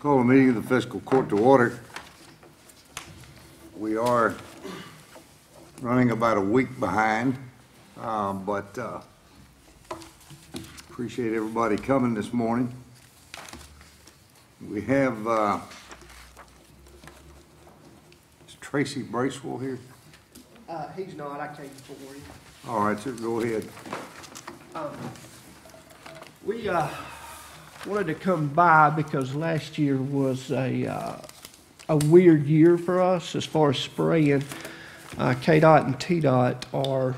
Call the meeting of the fiscal court to order. We are running about a week behind, but appreciate everybody coming this morning. We have is Tracy Bracewell here? He's not. I came for him. All right, sir, go ahead. We wanted to come by because last year was a weird year for us as far as spraying. KDOT and TDOT are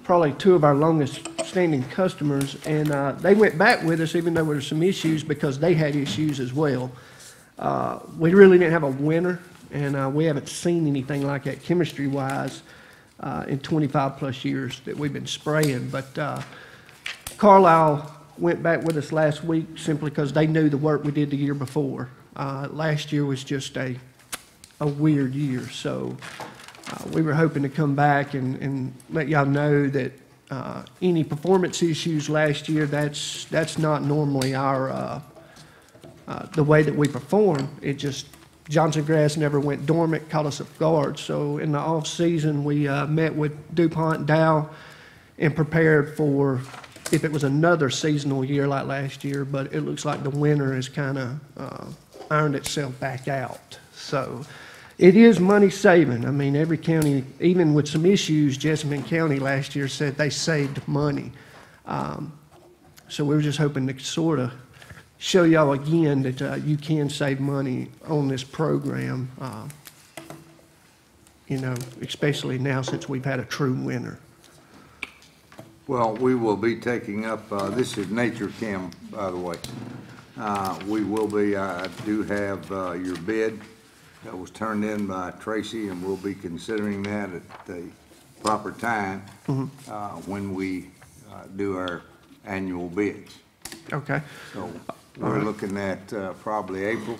probably two of our longest standing customers, and they went back with us even though there were some issues because they had issues as well. We really didn't have a winter, and we haven't seen anything like that chemistry-wise in 25 plus years that we've been spraying. But Carlisle went back with us last week simply because they knew the work we did the year before. Last year was just a weird year, so we were hoping to come back and let y'all know that any performance issues last year, that's not normally our the way that we perform. It just Johnson grass never went dormant, caught us off guard. So in the off season, we met with DuPont Dow and prepared for if it was another seasonal year like last year, but it looks like the winter has kind of ironed itself back out. So it is money saving. I mean, every county, even with some issues, Jessamine County last year said they saved money. So we were just hoping to sort of show y'all again that you can save money on this program, you know, especially now since we've had a true winter. Well, we will be taking up, this is Nature Chem, by the way. We will be, I do have your bid that was turned in by Tracy, and we'll be considering that at the proper time when we do our annual bids. Okay. So we're looking at probably April.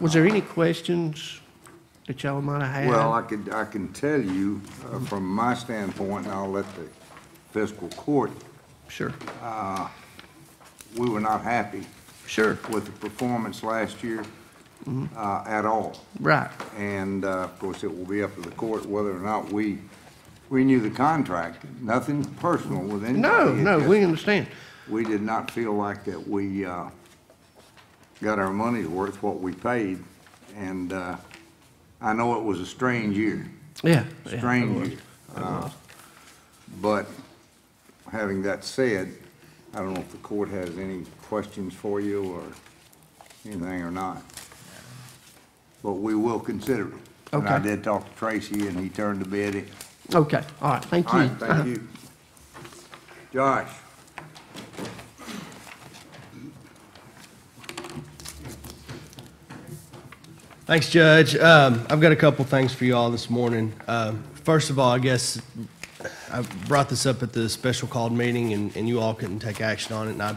Was there any questions that y'all might have had? Well, I can tell you from my standpoint, and I'll let the fiscal court. Sure. We were not happy. Sure. With the performance last year at all. Right. And of course, it will be up to the court whether or not we renew the contract. Nothing personal with anybody. No, we understand. We did not feel like that we got our money's worth what we paid, and I know it was a strange year. Yeah. Strange year. But having that said, I don't know if the court has any questions for you or anything or not. But we will consider it. Okay. And I did talk to Tracy, and he turned the bid in. Okay. All right. Thank you. All right, thank you. Josh. Thanks, Judge. I've got a couple things for you all this morning. First of all, I guess I brought this up at the special called meeting, and you all couldn't take action on it, and I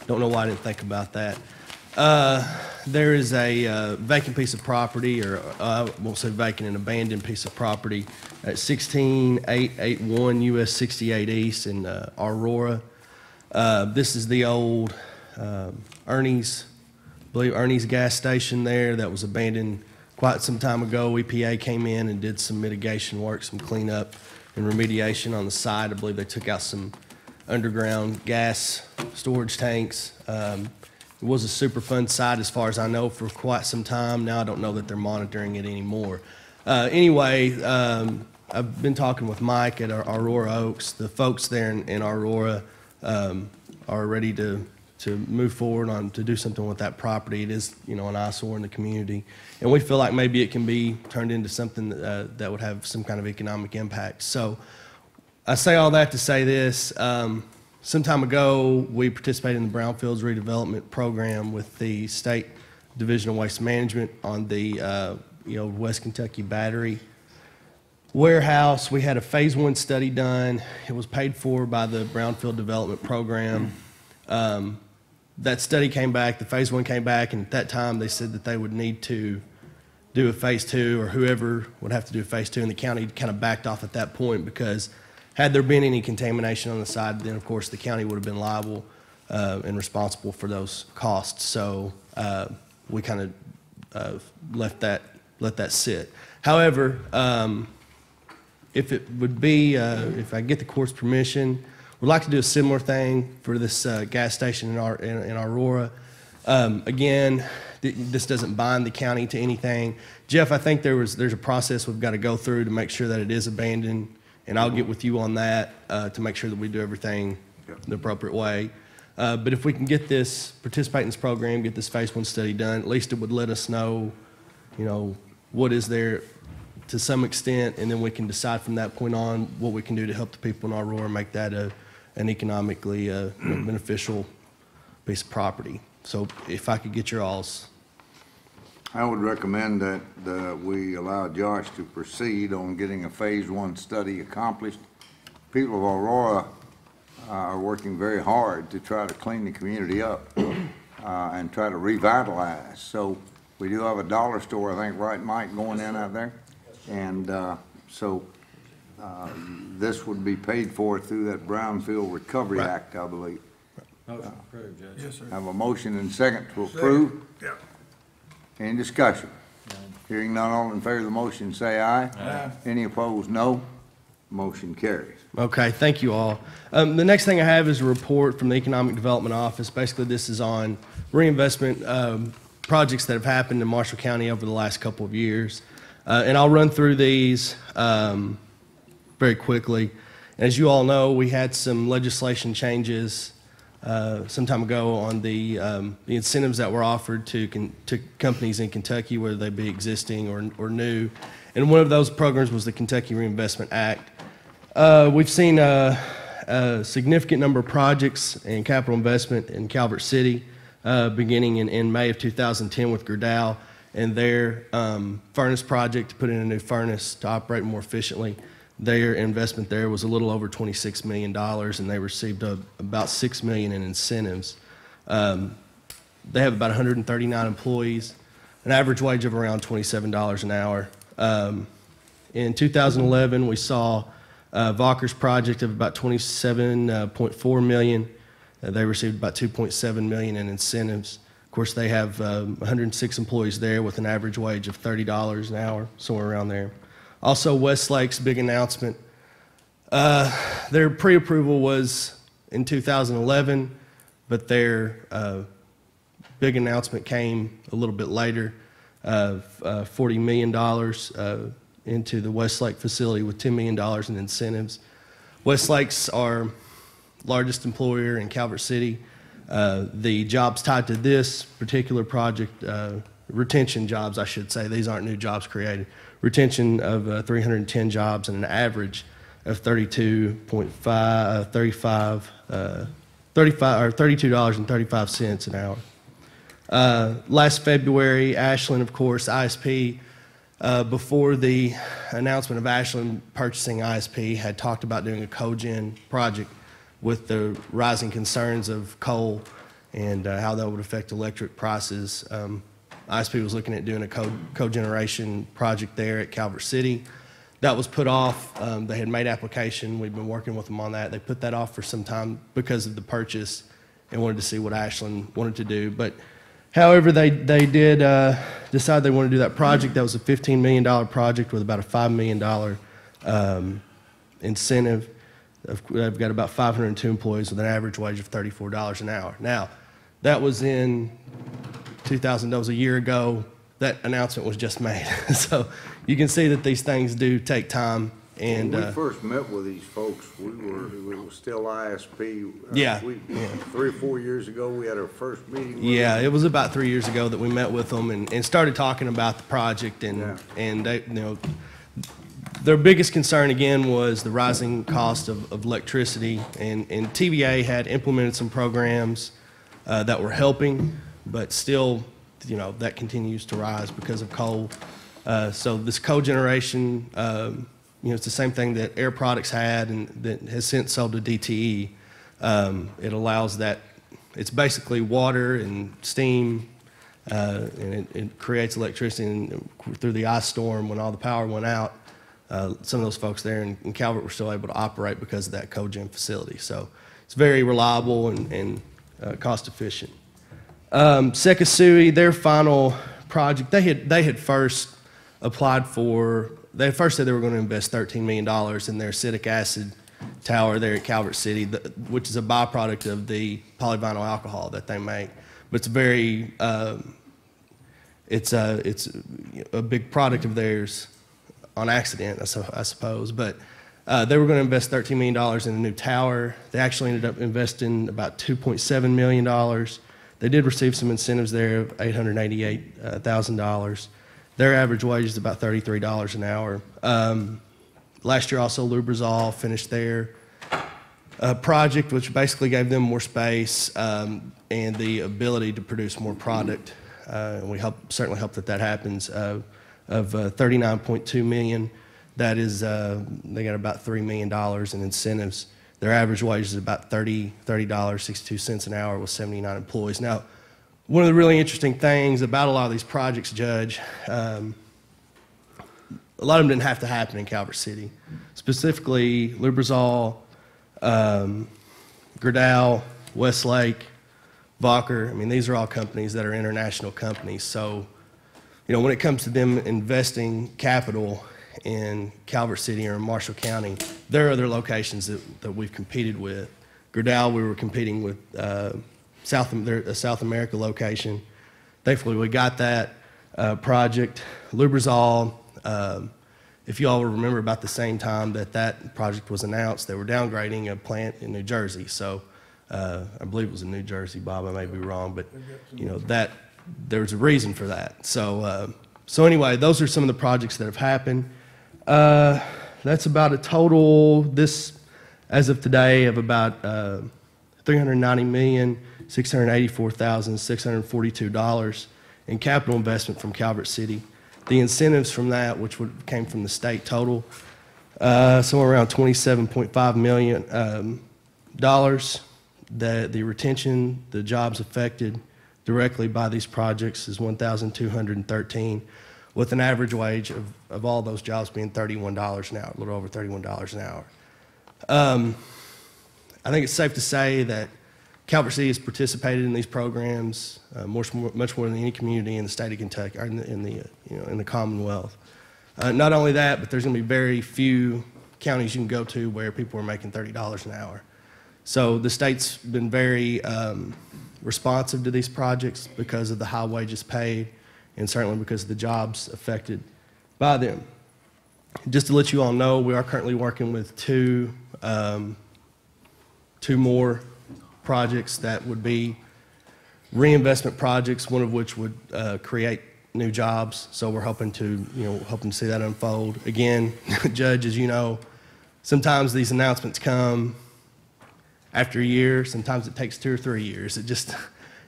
don't know why I didn't think about that. There is a vacant piece of property, or I won't say vacant, an abandoned piece of property at 16881 US 68 East in Aurora. This is the old Ernie's gas station there that was abandoned quite some time ago. EPA came in and did some mitigation work, some cleanup and remediation on the site. I believe they took out some underground gas storage tanks. It was a Superfund site as far as I know for quite some time. Now I don't know that they're monitoring it anymore. Anyway, I've been talking with Mike at Aurora Oaks. The folks there in Aurora are ready to move forward on to do something with that property. It is, you know, an eyesore in the community, and we feel like maybe it can be turned into something that would have some kind of economic impact. So I say all that to say this. Some time ago, we participated in the Brownfields redevelopment program with the State Division of Waste Management on the West Kentucky Battery warehouse. We had a phase 1 study done. It was paid for by the Brownfield Development Program. That study came back, the phase 1 came back, and at that time they said that they would need to do a phase 2, or whoever would have to do a phase 2, and the county kind of backed off at that point because had there been any contamination on the side, then of course the county would have been liable and responsible for those costs. So we kind of let that sit. However, if it would be, if I get the court's permission, we'd like to do a similar thing for this gas station in Aurora. Again, this doesn't bind the county to anything. Jeff, I think there's a process we've got to go through to make sure that it is abandoned, and I'll get with you on that to make sure that we do everything the appropriate way. But if we can get this, participate in this program, get this phase 1 study done, at least it would let us know, what is there to some extent, and then we can decide from that point on what we can do to help the people in Aurora and make that an economically beneficial piece of property. So if I could get your all's. I would recommend that we allow Josh to proceed on getting a phase 1 study accomplished. People of Aurora are working very hard to try to clean the community up and try to revitalize. So we do have a dollar store, I think, right, Mike, going in out there? And so this would be paid for through that Brownfield Recovery Act, I believe. Motion approved, Judge. Yes, sir. Have a motion and second to approve. Yeah. Any discussion? Hearing none, all in favor of the motion, say aye. Aye. Any opposed, no. Motion carries. Okay, thank you all. The next thing I have is a report from the Economic Development Office. Basically, this is on reinvestment projects that have happened in Marshall County over the last couple of years. And I'll run through these very quickly. As you all know, we had some legislation changes some time ago on the incentives that were offered to companies in Kentucky, whether they be existing or new. And one of those programs was the Kentucky Reinvestment Act. We've seen a significant number of projects and capital investment in Calvert City, beginning in May of 2010 with Gerdau and their furnace project to put in a new furnace to operate more efficiently. Their investment there was a little over $26 million, and they received about $6 million in incentives. They have about 139 employees, an average wage of around $27 an hour. In 2011, we saw Valker's project of about $27.4 million. They received about $2.7 million in incentives. Of course, they have 106 employees there with an average wage of $30 an hour, somewhere around there. Also, Westlake's big announcement. Their pre-approval was in 2011, but their big announcement came a little bit later of $40 million into the Westlake facility with $10 million in incentives. Westlake's our largest employer in Calvert City. The jobs tied to this particular project, retention jobs, I should say, these aren't new jobs created, retention of 310 jobs and an average of $32.35 an hour. Last February, Ashland, of course, ISP, before the announcement of Ashland purchasing ISP, had talked about doing a cogen project with the rising concerns of coal and how that would affect electric prices. ISP was looking at doing a cogeneration project there at Calvert City. That was put off. They had made application. We've been working with them on that. They put that off for some time because of the purchase and wanted to see what Ashland wanted to do. But however, they did decide they wanted to do that project. That was a $15 million project with about a $5 million incentive. They've got about 502 employees with an average wage of $34 an hour. Now, that was in 2000, that was a year ago. That announcement was just made. So you can see that these things do take time. And when we first met with these folks, we were still ISP. Yeah. 3 or 4 years ago, we had our first meeting with yeah, them. it was about 3 years ago that we met with them and started talking about the project. And they, their biggest concern again was the rising cost of electricity. And TVA had implemented some programs that were helping, but still, that continues to rise because of coal. So this cogeneration, it's the same thing that Air Products had and that has since sold to DTE. It allows that, it's basically water and steam, and it creates electricity. And through the ice storm, when all the power went out, some of those folks there in Calvert were still able to operate because of that cogen facility. So it's very reliable and cost efficient. Sekisui, their final project, they had first applied for, they first said they were going to invest $13 million in their acetic acid tower there at Calvert City, which is a byproduct of the polyvinyl alcohol that they make. But it's very, it's a big product of theirs on accident, I suppose. But they were going to invest $13 million in a new tower. They actually ended up investing about $2.7 million. They did receive some incentives there of $888,000. Their average wage is about $33 an hour. Last year also Lubrizol finished their project, which basically gave them more space and the ability to produce more product. And we certainly hope that happens. Of $39.2 million, that is, they got about $3 million in incentives. Their average wage is about $30.62 an hour with 79 employees. Now, one of the really interesting things about a lot of these projects, Judge, a lot of them didn't have to happen in Calvert City. Specifically, Lubrizol, Gerdau, Westlake, Valker. I mean, these are all companies that are international companies. So, you know, when it comes to them investing capital in Calvert City or in Marshall County, there are other locations that we've competed with. Gerdau, we were competing with a South America location. Thankfully, we got that project. Lubrizol, if you all remember about the same time that project was announced, they were downgrading a plant in New Jersey. So I believe it was in New Jersey, Bob, I may be wrong, but you know, there's a reason for that. So anyway, those are some of the projects that have happened. That's about a total, as of today, of about $390,684,642 in capital investment from Calvert City. The incentives from that, which came from the state total, somewhere around $27.5 million. The retention, the jobs affected directly by these projects is 1,213, with an average wage of all those jobs being $31 an hour, a little over $31 an hour. I think it's safe to say that Calvert City has participated in these programs much more than any community in the state of Kentucky, or in the Commonwealth. Not only that, but there's going to be very few counties you can go to where people are making $30 an hour. So the state's been very responsive to these projects because of the high wages paid, and certainly because of the jobs affected by them. Just to let you all know, we are currently working with two more projects that would be reinvestment projects, one of which would create new jobs. So we're hoping to see that unfold. Again, Judge, as you know, sometimes these announcements come after a year. Sometimes it takes 2 or 3 years. It's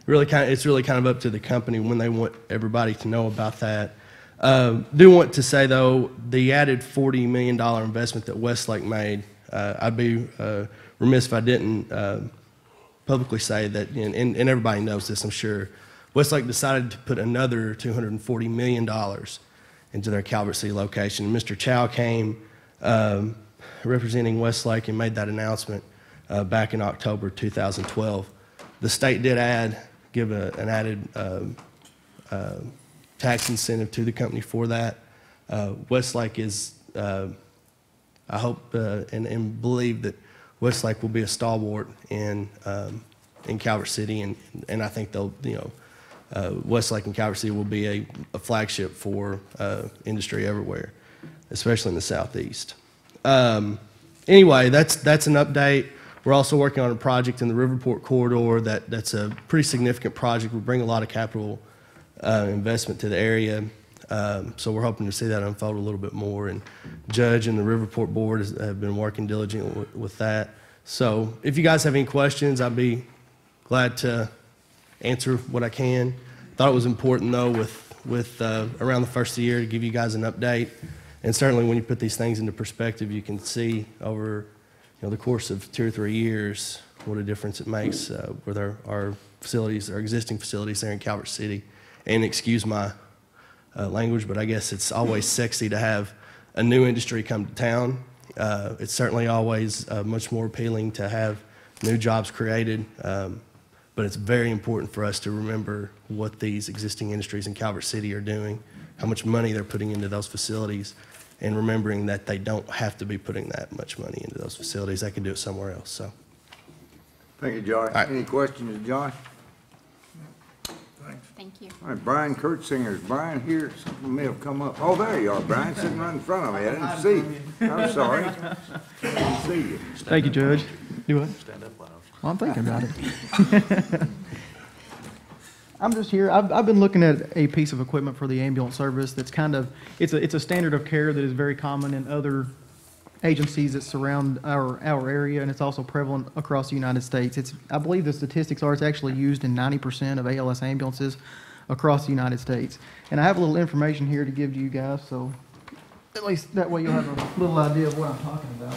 really kind of up to the company when they want everybody to know about that. Do want to say though, the added $40 million investment that Westlake made, I'd be remiss if I didn't publicly say that, and everybody knows this, I'm sure. Westlake decided to put another $240 million into their Calvert City location. Mr. Chow came representing Westlake and made that announcement back in October 2012. The state did give an added tax incentive to the company for that. Westlake is, I hope and believe that Westlake will be a stalwart in Calvert City, and I think Westlake and Calvert City will be a flagship for industry everywhere, especially in the Southeast. Anyway, that's an update. We're also working on a project in the Riverport corridor that's a pretty significant project. We bring a lot of capital investment to the area, so we're hoping to see that unfold a little bit more. And Judge and the Riverport board have been working diligently with that. So if you guys have any questions, I'd be glad to answer what I can. Thought it was important though, with around the first of the year, to give you guys an update. And certainly when you put these things into perspective, you can see over the course of 2 or 3 years what a difference it makes with our facilities, our existing facilities there in Calvert City. And excuse my language, but I guess it's always sexy to have a new industry come to town. It's certainly always much more appealing to have new jobs created. But it's very important for us to remember what these existing industries in Calvert City are doing, how much money they're putting into those facilities, and remembering that they don't have to be putting that much money into those facilities. They can do it somewhere else, so. Thank you, Josh. right. Any questions, Josh? Thank you. All right, Brian Kurtzinger. Is Brian here? Something may have come up. Oh, there you are, Brian, sitting right in front of me. I didn't see you. I'm sorry. I didn't see you. Thank you, Judge. Do what? Stand up loud. Well, I'm thinking about it. I'm just here. I've been looking at a piece of equipment for the ambulance service that's kind of, it's a standard of care that is very common in other agencies that surround our area, and it's also prevalent across the United States. I believe the statistics are it's actually used in 90% of ALS ambulances across the United States. And I have a little information here to give to you guys, so at least that way you'll have a little idea of what I'm talking about.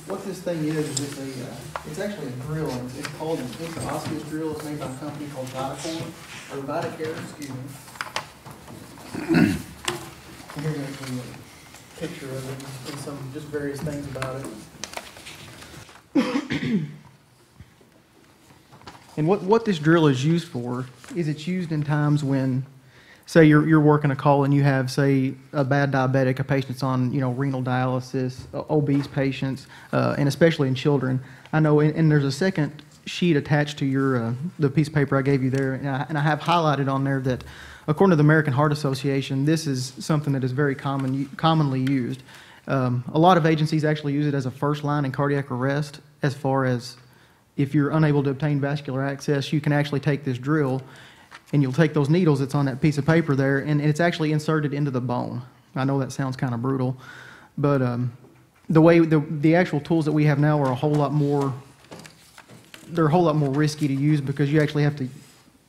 What this thing is it's actually a drill. It's called an intraosseous drill. It's made by a company called Vidacare, excuse me. Here's actually a picture of it and some just various things about it. And what this drill is used for is it's used in times when, say you're working a call and you have, say, a bad diabetic, a patient's on, renal dialysis, obese patients, and especially in children. I know, and there's a second sheet attached to your the piece of paper I gave you there, and I have highlighted on there that, according to the American Heart Association, this is something that is very commonly used. A lot of agencies actually use it as a first line in cardiac arrest. As far as if you're unable to obtain vascular access, you can actually take this drill and you'll take those needles that's on that piece of paper there, and it's actually inserted into the bone. I know that sounds kind of brutal, but the way the actual tools that we have now are a whole lot more risky to use, because you actually have to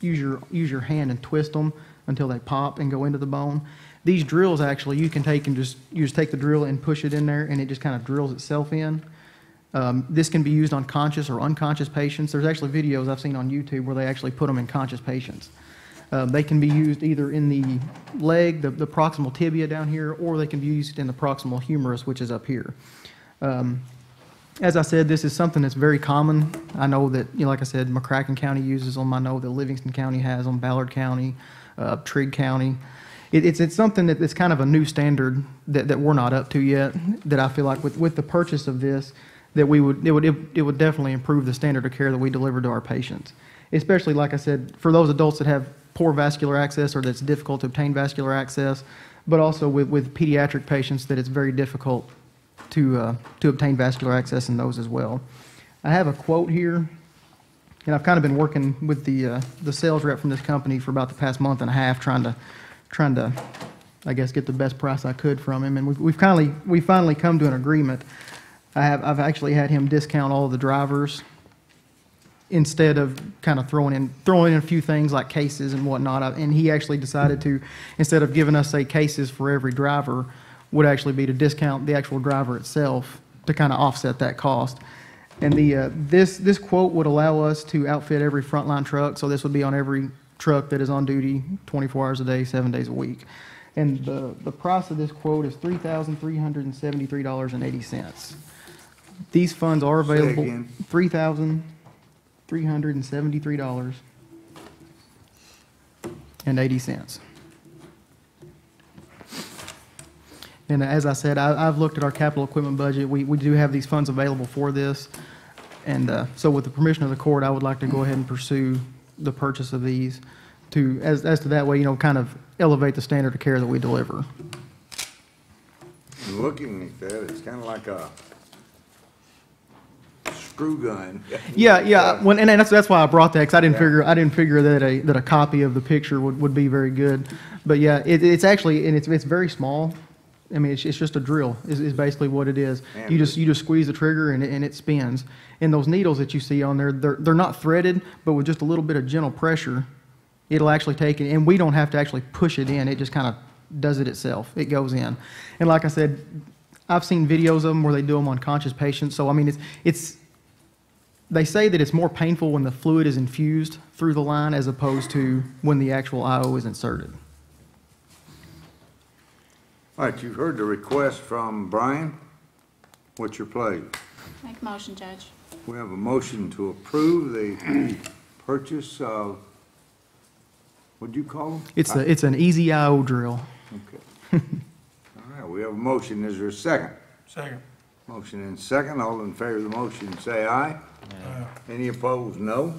use your hand and twist them until they pop and go into the bone. These drills, actually, you can take and you just take the drill and push it in there, and it just kind of drills itself in. This can be used on conscious or unconscious patients. There's actually videos I've seen on YouTube where they actually put them in conscious patients. They can be used either in the leg, the proximal tibia down here, or they can be used in the proximal humerus, which is up here. As I said, this is something that's very common. I know that, like I said, McCracken County uses them. I know that Livingston County has them, Ballard County, Trigg County. It's something that's kind of a new standard that we're not up to yet, that I feel like with the purchase of this, that it would definitely improve the standard of care that we deliver to our patients. Especially, like I said, for those adults that have poor vascular access or that's difficult to obtain vascular access, but also with pediatric patients that it's very difficult to obtain vascular access in those as well. I have a quote here, and I've kind of been working with the sales rep from this company for about the past month and a half, trying to, I guess, get the best price I could from him, and we've finally come to an agreement. I've actually had him discount all of the drivers instead of kind of throwing in a few things like cases and whatnot. And he actually decided to, instead of giving us, say, cases for every driver, would actually be to discount the actual driver itself to kind of offset that cost. And this quote would allow us to outfit every frontline truck. So this would be on every truck that is on duty 24 hours a day, 7 days a week. And the price of this quote is $3,373.80. These funds are available. $3,373.80. And as I said, I've looked at our capital equipment budget. We do have these funds available for this. And so with the permission of the court, I would like to go ahead and pursue the purchase of these as to that way, kind of elevate the standard of care that we deliver. Looking at that, it's kind of like a screw gun. Yeah. And that's why I brought that, because I didn't figure that a copy of the picture would be very good. But yeah, it's actually, and it's very small. I mean, it's just a drill is basically what it is. You just squeeze the trigger and it spins. And those needles that you see on there, they're not threaded, but with just a little bit of gentle pressure, it'll actually take it. And we don't have to actually push it in. It just kind of does it itself. It goes in. And like I said, I've seen videos of them where they do them on conscious patients. So I mean, they say that it's more painful when the fluid is infused through the line as opposed to when the actual IO is inserted. All right, you've heard the request from Brian. What's your pleasure? Make a motion, Judge. We have a motion to approve the purchase of, what'd you call them? It's an easy IO drill. Okay. All right, we have a motion. Is there a second? Second. Motion and second. All in favor of the motion, say aye. Any opposed, no.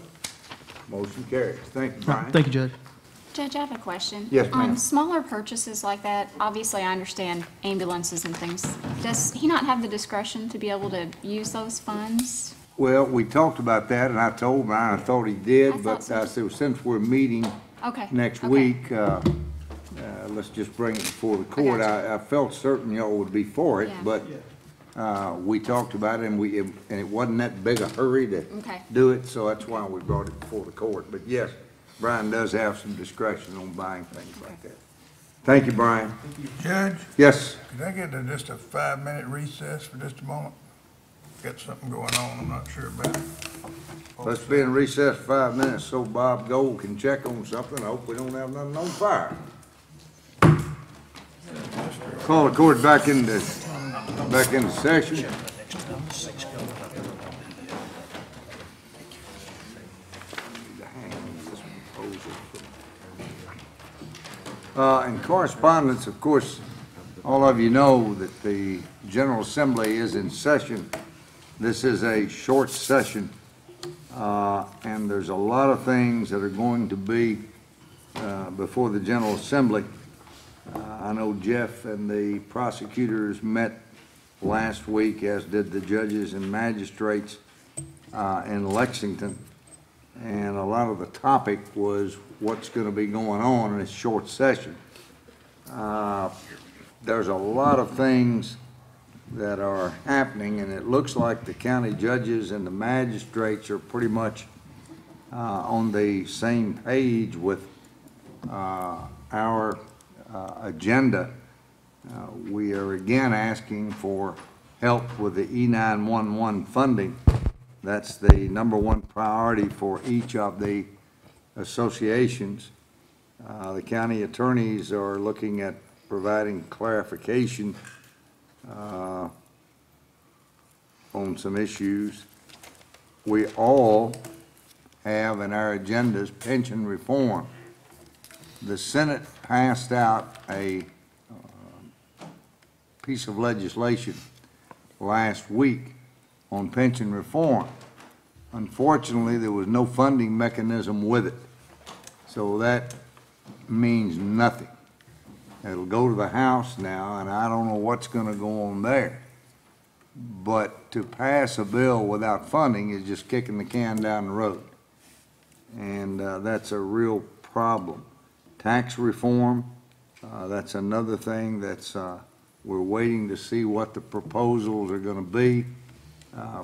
Motion carries. Thank you, Brian. Thank you, Judge. Judge, I have a question. Yes, ma'am. On smaller purchases like that, obviously I understand ambulances and things. Does he not have the discretion to be able to use those funds? Well, we talked about that, and I told Brian I thought he I did, thought but so. I said, since we're meeting Okay. next okay. week, let's just bring it before the court. gotcha. I felt certain y'all would be for it, Yeah. but we talked about it, and it wasn't that big a hurry to Okay. do it, so that's why we brought it before the court. But yes, Brian does have some discretion on buying things like that. Thank you, Brian. Judge, Yes, could I get just a 5-minute recess for just a moment? Got something going on, I'm not sure about it. let's be in recess 5 minutes so Bob Gold can check on something. I hope we don't have nothing on fire. Call the court back into session. In correspondence, of course, all of you know that the General Assembly is in session. This is a short session, and there's a lot of things that are going to be before the General Assembly. I know Jeff and the prosecutors met last week, as did the judges and magistrates in Lexington. And a lot of the topic was what's going to be going on in this short session. There's a lot of things that are happening, and it looks like the county judges and the magistrates are pretty much on the same page with our agenda. We are again asking for help with the E911 funding. That's the number one priority for each of the associations. The county attorneys are looking at providing clarification on some issues. We all have in our agendas pension reform. The Senate passed out a piece of legislation last week on pension reform. Unfortunately, there was no funding mechanism with it. So that means nothing. It'll go to the House now, and I don't know what's gonna go on there. But to pass a bill without funding is just kicking the can down the road. And that's a real problem. Tax reform, that's another thing that's, we're waiting to see what the proposals are gonna be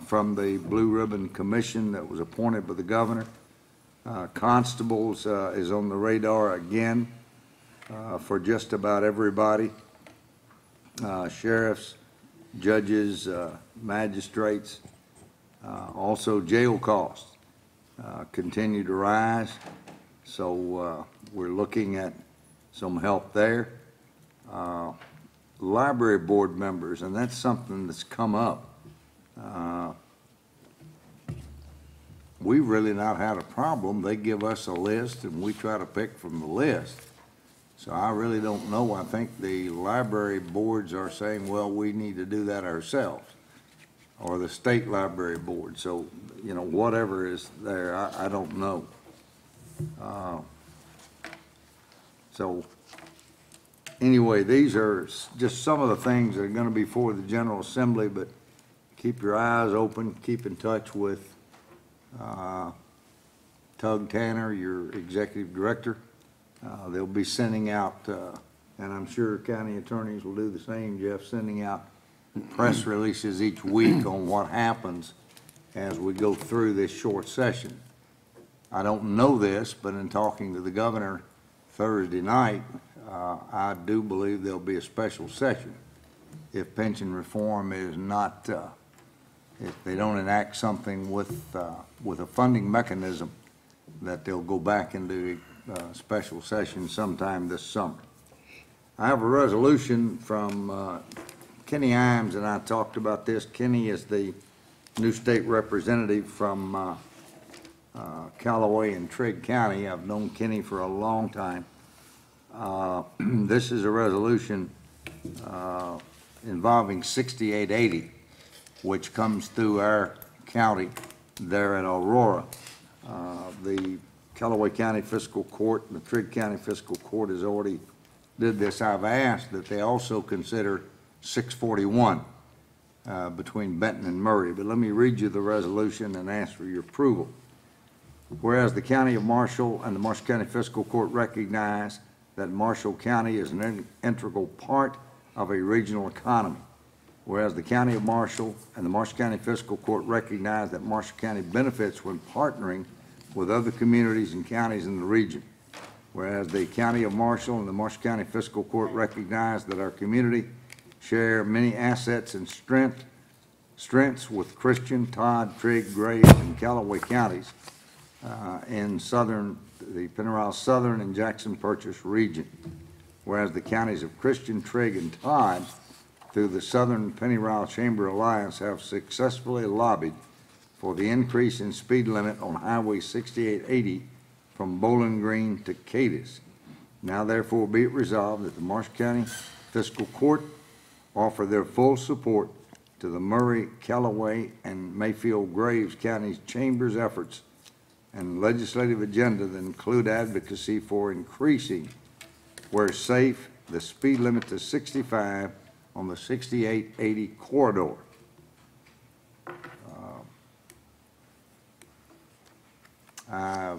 from the Blue Ribbon Commission that was appointed by the governor. Constables is on the radar again for just about everybody. Sheriffs, judges, magistrates, also jail costs continue to rise. So we're looking at some help there. Library board members, and that's something that's come up. We've really not had a problem. They give us a list and we try to pick from the list. So I really don't know. I think the library boards are saying, well, we need to do that ourselves, or the state library board. So, you know, whatever is there, I don't know. So anyway, these are just some of the things that are going to be for the General Assembly, but keep your eyes open, keep in touch with Tug Tanner, your executive director. They'll be sending out, and I'm sure county attorneys will do the same, Jeff, sending out press releases each week on what happens as we go through this short session. I don't know this, but in talking to the governor Thursday night, I do believe there'll be a special session if pension reform is not, if they don't enact something with a funding mechanism, that they'll go back into a special session sometime this summer. I have a resolution from Kenny Imes, and I talked about this. Kenny is the new state representative from Callaway and Trigg County. I've known Kenny for a long time. This is a resolution involving 6880, which comes through our county there at Aurora. The Callaway County Fiscal Court and the Trigg County Fiscal Court has already did this. I've asked that they also consider 641 between Benton and Murray, but let me read you the resolution and ask for your approval. Whereas the County of Marshall and the Marshall County Fiscal Court recognize that Marshall County is an integral part of a regional economy. Whereas the County of Marshall and the Marshall County Fiscal Court recognize that Marshall County benefits when partnering with other communities and counties in the region. Whereas the County of Marshall and the Marshall County Fiscal Court recognize that our community share many assets and strengths with Christian, Todd, Trigg, Graves, and Callaway counties in the Pennyrile Southern and Jackson Purchase region. Whereas the counties of Christian, Trigg, and Todd through the Southern Pennyrile Chamber Alliance have successfully lobbied for the increase in speed limit on Highway 6880 from Bowling Green to Cadiz. Now therefore be it resolved that the Marshall County Fiscal Court offer their full support to the Murray, Callaway, and Mayfield Graves County Chambers' efforts and legislative agenda that include advocacy for increasing, where safe, the speed limit to 65 on the 6880 corridor. I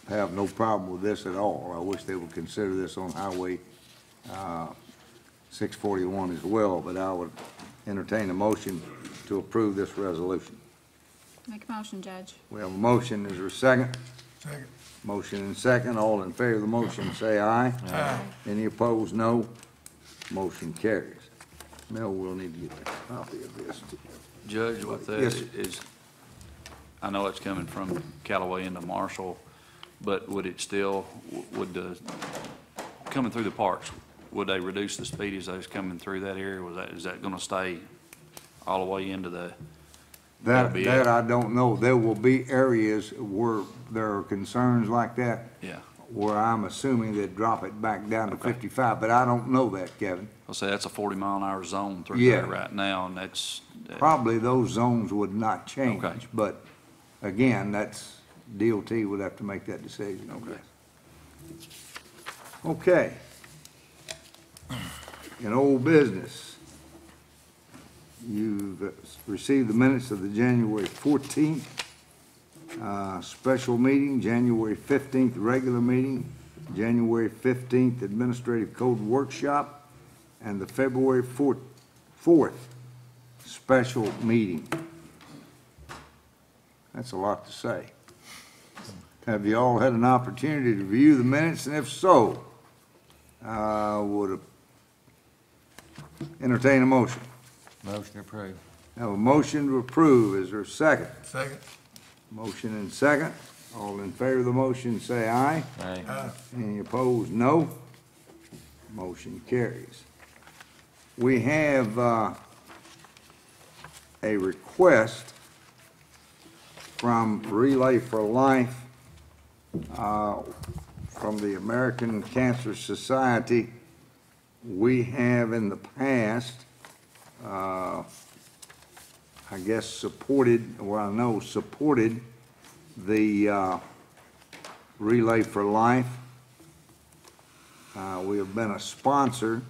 have no problem with this at all. I wish they would consider this on Highway 641 as well, but I would entertain a motion to approve this resolution. Make a motion, Judge. We have a motion. Is there a second? Second. Motion and second. All in favor of the motion, say aye. Aye. Any opposed, no. Motion carries. Mel, we'll need to get a copy of this. Judge, with that Yes, sir. is, I know it's coming from Callaway into Marshall, but would it still, coming through the parks, would they reduce the speed as those coming through that area? Is that gonna stay all the way into the? That be I don't know. There will be areas where there are concerns like that, Yeah, where I'm assuming they'd drop it back down to 55, but I don't know that, Kevin. I'll say that's a 40-mile-an-hour zone through Yeah. there right now, and that's. Probably those zones would not change, Okay. but again, that's, DOT would have to make that decision. Okay. In old business, you've received the minutes of the January 14th special meeting, January 15th regular meeting, January 15th administrative code workshop, and the February 4th special meeting. That's a lot to say. Have you all had an opportunity to review the minutes? And if so, would entertain a motion. Motion approved. Have a motion to approve. Is there a second? Second. Motion and second. All in favor of the motion, say aye. Aye. Aye. Any opposed, no. Motion carries. We have a request from Relay for Life from the American Cancer Society. We have in the past, I guess, supported the Relay for Life. We have been a sponsor.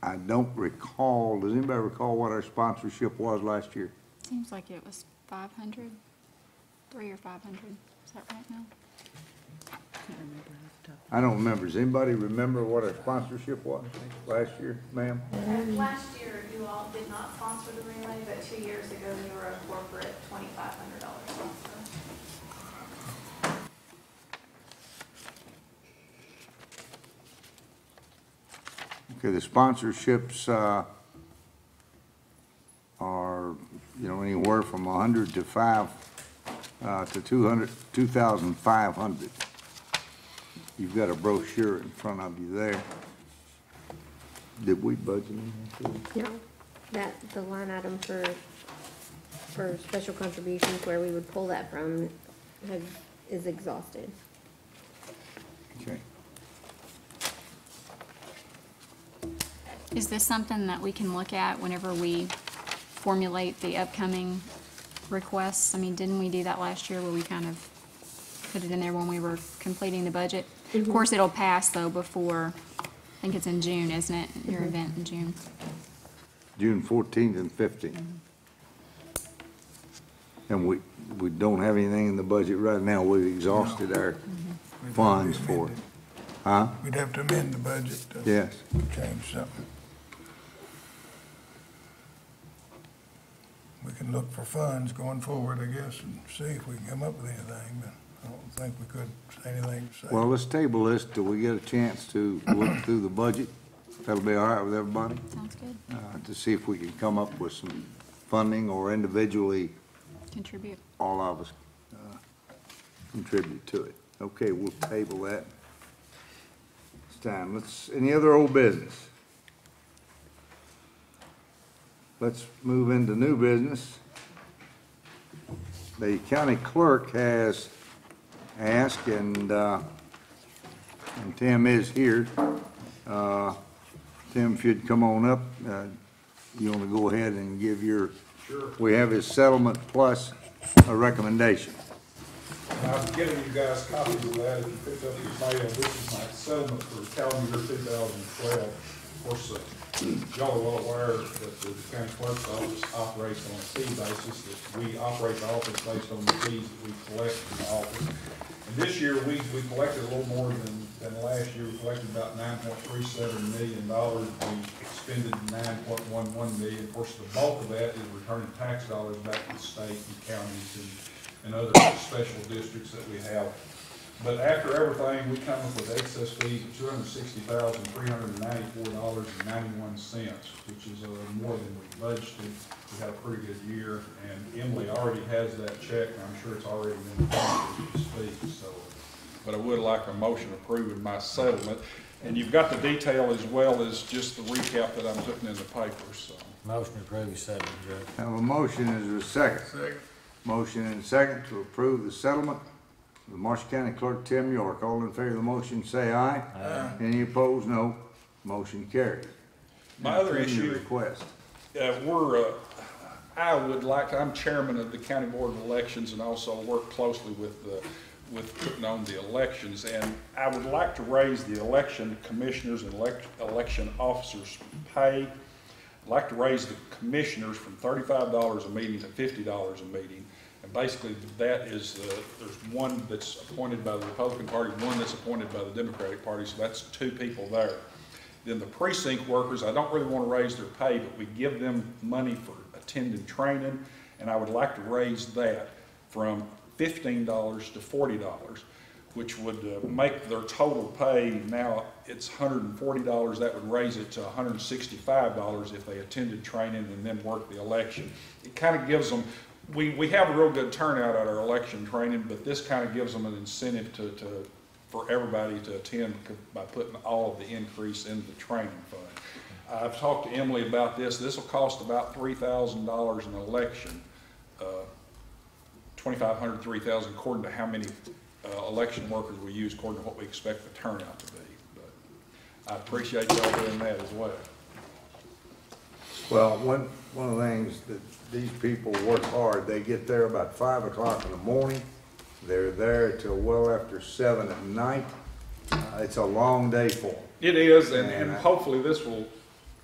I don't recall, does anybody recall what our sponsorship was last year? Seems like it was 500, 300 or 500. Is that right now? I don't remember. Does anybody remember what our sponsorship was last year, ma'am? Last year, you all did not sponsor the relay, but 2 years ago, you were a corporate $2,500 sponsor. Okay, the sponsorships are, anywhere from 100 to 2,500. You've got a brochure in front of you there. Did we budget anything? No. that, the line item for special contributions where we would pull that from is exhausted. Okay. Is this something that we can look at whenever we formulate the upcoming requests? I mean, didn't we do that last year where we kind of put it in there when we were completing the budget? Of course, it'll pass though before, I think it's in June, isn't it? Your event in June. June 14th and 15th. And we don't have anything in the budget right now. We've exhausted our We'd funds have to for amend it. it. Huh? We'd have to amend the budget to Yes. change something. We can look for funds going forward, I guess, and see if we can come up with anything, but I don't think we could say anything to say. Well, let's table this till we get a chance to look through the budget. That'll be all right with everybody? Sounds good. To see if we can come up with some funding or individually, Contribute. all of us contribute to it. Okay, we'll table that. It's time. Any other old business? Let's move into new business. The county clerk has asked, and Tim is here. Tim, if you'd come on up, you want to go ahead and give your... Sure. We have his settlement plus a recommendation. I've given you guys copies of that. If you picked up your mail, this is my settlement for calendar year 2012. Of course, y'all are well aware that the county clerk's office operates on a fee basis, that we operate the office based on the fees that we collect from the office. And this year, we collected a little more than last year. We collected about $9.37 million. We expended $9.11 million. Of course, the bulk of that is returning tax dollars back to the state and counties and other special districts that we have. But after everything, we come up with excess fees of $260,394.91, which is more than we budgeted. We had a pretty good year, and Emily already has that check. I'm sure it's already been paid as we speak. So, but I would like a motion approving my settlement. And you've got the detail as well as just the recap that I'm putting in the paper. So. Motion approved, settlement, Judge. Have a motion, is there a second? Second. Motion and second to approve the settlement. The Marshall County Clerk, Tim York. All in favor of the motion, say aye. Aye. Any opposed, no. Motion carries. My other Continue issue, request. I would like, I'm chairman of the County Board of Elections and also work closely with putting on the elections. And I would like to raise the election commissioners and election officers' pay. I'd like to raise the commissioners from $35 a meeting to $50 a meeting. And basically that is, there's one that's appointed by the Republican Party, one that's appointed by the Democratic Party, so that's 2 people there. Then the precinct workers, I don't really want to raise their pay, but we give them money for attending training, and I would like to raise that from $15 to $40, which would make their total pay, now it's $140, that would raise it to $165 if they attended training and then worked the election. It kind of gives them, we have a real good turnout at our election training, but this kind of gives them an incentive for everybody to attend by putting all of the increase into the training fund. I've talked to Emily about this. This will cost about $3,000 an election, $2,500, $3,000 according to how many election workers we use, according to what we expect the turnout to be. But I appreciate y'all doing that as well. Well, one of the things that these people work hard, they get there about 5 o'clock in the morning. They're there till well after 7 at night. It's a long day for them. It is, and hopefully this will.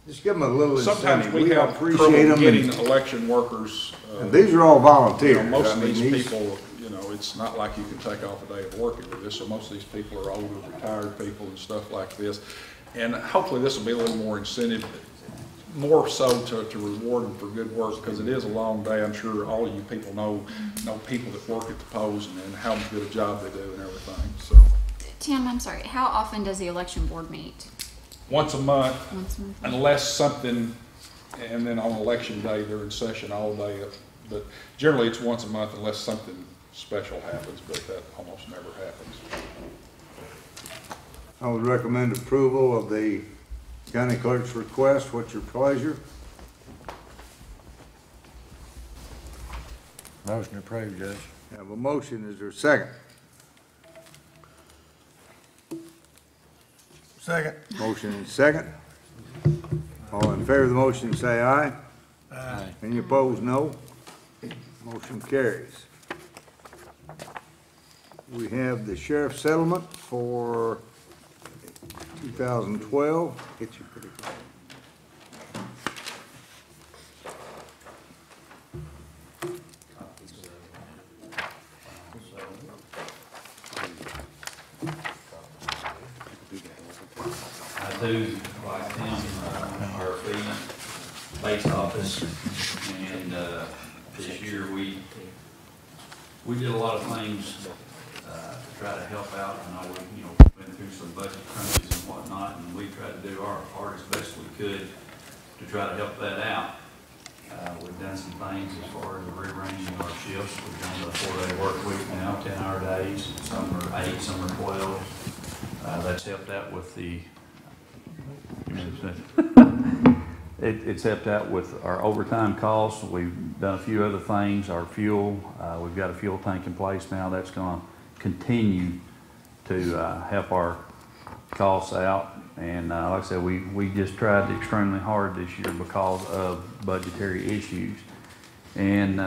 Just give them a little incentive. Sometimes we have appreciate trouble them. getting election workers. And these are all volunteers. Most of these people, it's not like you can take off a day of working with this. So most of these people are older, retired people and stuff like this. And hopefully this will be a little more incentive, more so to reward them for good work, because it is a long day. I'm sure all of you people know people that work at the polls and how good a job they do and everything. So. Tim, I'm sorry, how often does the election board meet? Once a month. Once a month. Unless something, and then on election day, they're in session all day. But generally it's once a month unless something special happens, but that almost never happens. I would recommend approval of the county clerk's request. What's your pleasure? Motion approved, Judge. Have a motion, is there a second? Second. Motion and second. All in favor of the motion, say aye. Aye. Any opposed, no. Motion carries. We have the sheriff's settlement for 2012. Get you pretty close. I do, like them, our fee based office, and, this year we did a lot of things, to try to help out. I know we, went through some budget crunches and whatnot, and we tried to do our part as best we could to try to help that out. We've done some things as far as rearranging our shifts. We've done the 4-day work week now, 10-hour days. Some are 8, some are 12. That's helped out with the, it's helped out with our overtime costs. We've done a few other things. Our fuel, we've got a fuel tank in place now. That's going to continue to help our costs out. And like I said, we just tried extremely hard this year because of budgetary issues. And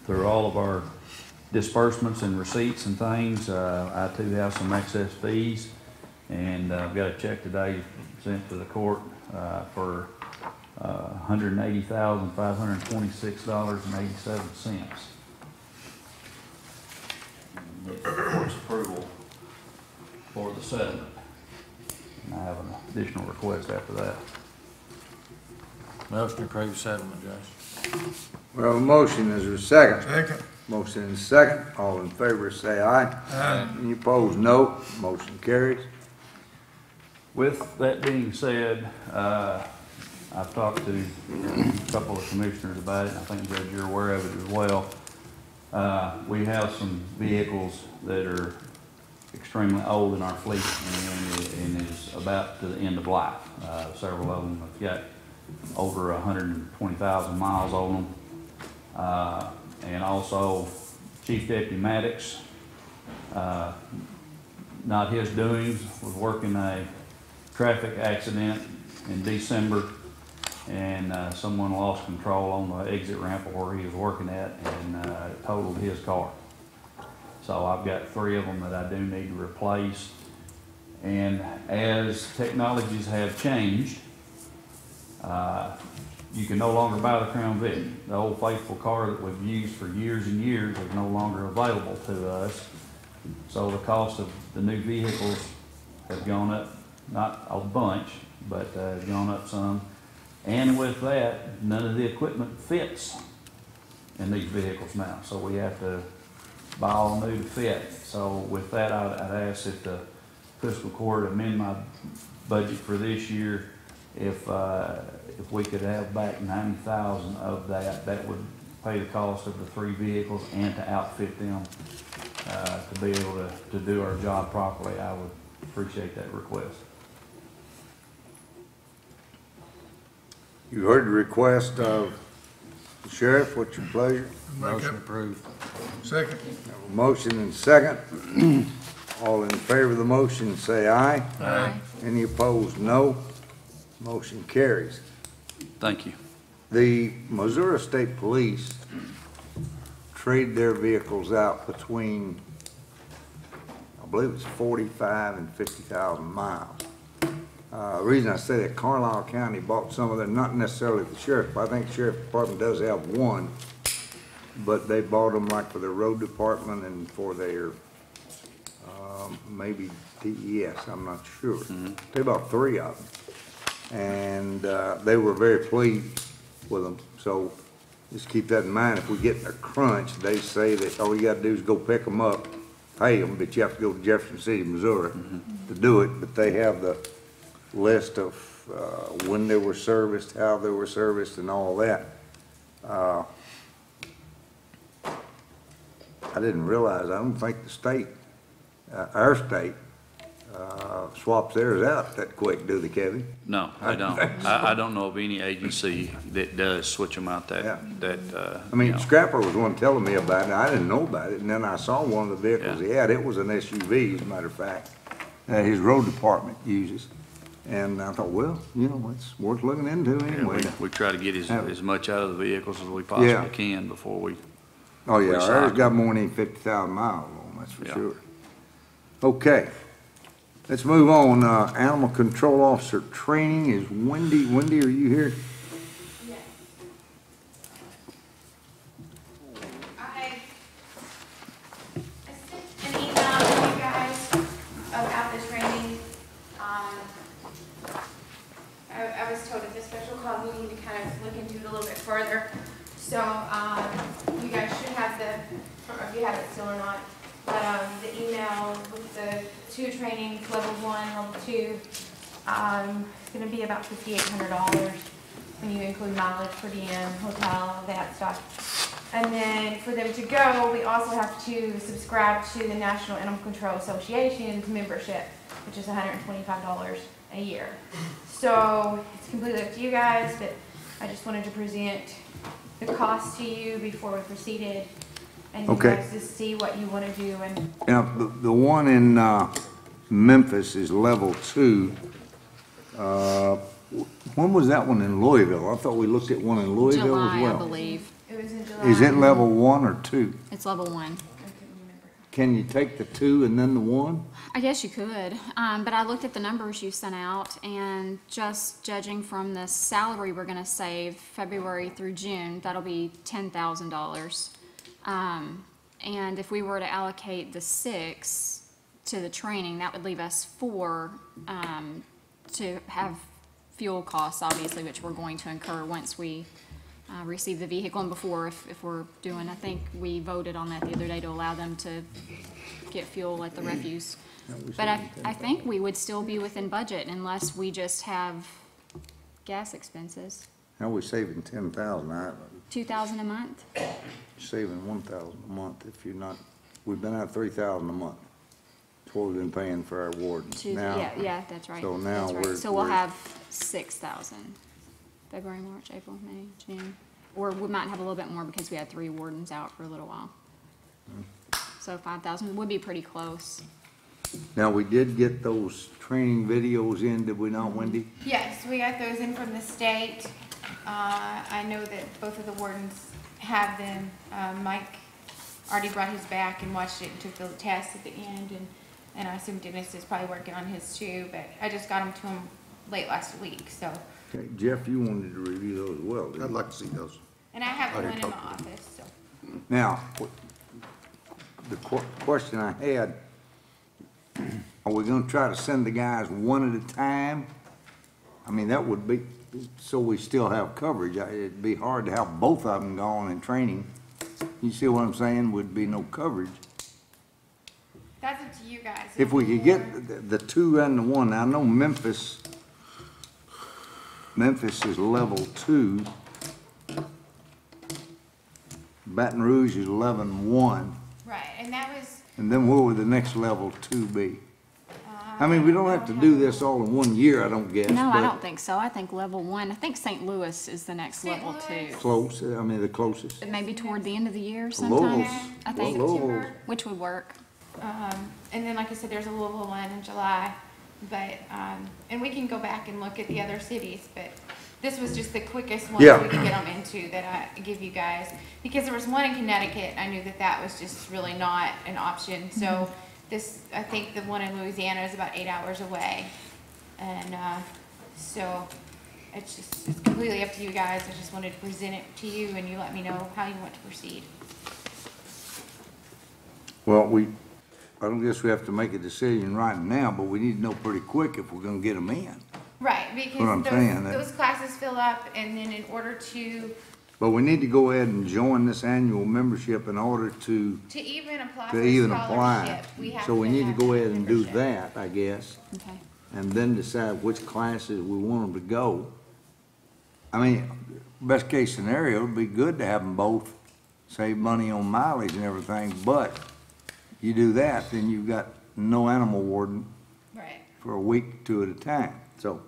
through all of our disbursements and receipts and things, I too have some excess fees. And I've got a check today sent to the court for $180,526.87. The court's approval for the settlement. And I have an additional request after that. Motion approved settlement, Judge. We have a motion, is there a second? Second. Motion and second. All in favor, say aye. Aye. Any opposed, no. Motion carries. With that being said, I've talked to a couple of commissioners about it, and I think, Judge, you're aware of it as well. We have some vehicles that are extremely old in our fleet and is about to the end of life. Several of them have got over 120,000 miles on them. And also Chief Deputy Maddox, not his doings, was working a traffic accident in December, and someone lost control on the exit ramp where he was working at and totaled his car. So I've got 3 of them that I do need to replace. And as technologies have changed, you can no longer buy the Crown Vic. The old faithful car that we've used for years and years is no longer available to us. So the cost of the new vehicles have gone up, not a bunch, but have gone up some. And with that, none of the equipment fits in these vehicles now. So we have to buy all new to fit. So with that, I'd ask that the fiscal court amend my budget for this year. If we could have back 90,000 of that, that would pay the cost of the 3 vehicles and to outfit them to be able to do our job properly. I would appreciate that request. You heard the request of the sheriff. What's your pleasure? Motion approved. Second. Have a motion and second. All in favor of the motion, say aye. Aye. Any opposed, no. Motion carries. Thank you. The Missouri State Police trade their vehicles out between, I believe it's 45 and 50,000 miles. The reason I say that, Carlisle County bought some of them, not necessarily the sheriff, but I think the sheriff department does have one, but they bought them like for their road department and for their, maybe DES, I'm not sure. They bought 3 of them. And they were very pleased with them. So just keep that in mind. If we get in a crunch, they say that all you got to do is go pick them up, pay them, but you have to go to Jefferson City, Missouri to do it. But they have the list of when they were serviced, how they were serviced, and all that. I didn't realize, I don't think the state, our state, swaps theirs out that quick, do they, Kevin? No, I don't. I don't know of any agency that does switch them out Yeah. that. I mean, Scrapper was one telling me about it, I didn't know about it, and then I saw one of the vehicles he had, it was an SUV, as a matter of fact, that his road department uses. And I thought, well, you know, it's worth looking into anyway. We try to get Have- as much out of the vehicles as we possibly Yeah. can before we, Oh, yeah, ours Recycle. got more than 50,000 miles on them, that's for Yeah. sure. Okay, let's move on. Animal Control Officer Training is Wendy. Wendy, are you here? Yes. I sent an email to you guys about the training. I was told at the special call meeting to kind of look into it a little bit further. So, you guys should have I don't know if you have it still or not, but, the email with the 2 trainings, level 1, level 2, it's gonna be about $5,800 when you include mileage per diem, hotel, all that stuff. And then for them to go, we also have to subscribe to the National Animal Control Association's membership, which is $125 a year. So it's completely up to you guys, but I just wanted to present the cost to you before we proceeded, and you Okay. guys just see what you want to do. And Now, the one in Memphis is level 2. When was that one in Louisville? I thought we looked at one in Louisville as July, I well. believe. it was in July. Is it level 1 or 2? It's level 1. I couldn't remember. Can you take the 2 and then the 1? I guess you could, but I looked at the numbers you sent out, and just judging from the salary we're gonna save February through June, that'll be $10,000. And if we were to allocate the 6 to the training, that would leave us 4 to have fuel costs, obviously, which we're going to incur once we receive the vehicle, and before, if we're doing, I think we voted on that the other day to allow them to get fuel at the refuse. But I think we would still be within budget unless we just have gas expenses. How are we saving 10,000? $2,000 a month? Saving 1,000 a month if you're not, we've been at 3,000 a month. That's what we've been paying for our wardens. Now, Yeah, that's right. So now That's right. we're- So we'll we're- have 6,000. February, March, April, May, June. Or we might have a little bit more because we had 3 wardens out for a little while. So 5,000 would be pretty close. Now, we did get those training videos in, did we not, Wendy? Yes, we got those in from the state. I know that both of the wardens have them. Mike already brought his back and watched it and took the test at the end, and I assume Dennis is probably working on his too, but I just got them to him late last week, so. Okay, Jeff, you wanted to review those as well, didn't you? I'd like to see those. And I have I one didn't in my talk to office, so. Now, the question I had, are we gonna try to send the guys one at a time? I mean, that would be, so we still have coverage. It'd be hard to have both of them gone in training. You see what I'm saying? Would be no coverage. That's up to you guys. If we could get the 2 and the 1, I know Memphis is level 2. Baton Rouge is 11-1. Right, and that was, And then where would the next level 2 be? I mean, we don't have to do this all in 1 year, I don't guess. No, I but don't think so. I think level 1, I think St. Louis is the next St. level 2. Louis? Close, I mean, the closest. Maybe toward the end of the year Louisville's- sometime, I think, Louisville's- which would work. and then like I said, there's a Louisville one in July, but, and we can go back and look at the other cities, but this was just the quickest one Yeah. we could get them into that I give you guys. Because there was one in Connecticut, I knew that that was just really not an option, so this, I think the one in Louisiana is about 8 hours away. And, so it's just, it's completely up to you guys. I just wanted to present it to you and you let me know how you want to proceed. Well, I don't guess we have to make a decision right now, but we need to know pretty quick if we're gonna get them in. Right, What I'm saying, because those classes fill up, and then in order to But we need to go ahead and join this annual membership in order to even apply to for even a apply. scholarship, we have So we need to have go ahead and do membership. that, I guess, Okay. and then decide which classes we want them to go. I mean, best case scenario, it'd be good to have them both, save money on mileage and everything, but you do that, then you've got no animal warden Right. for a week, two at a time. So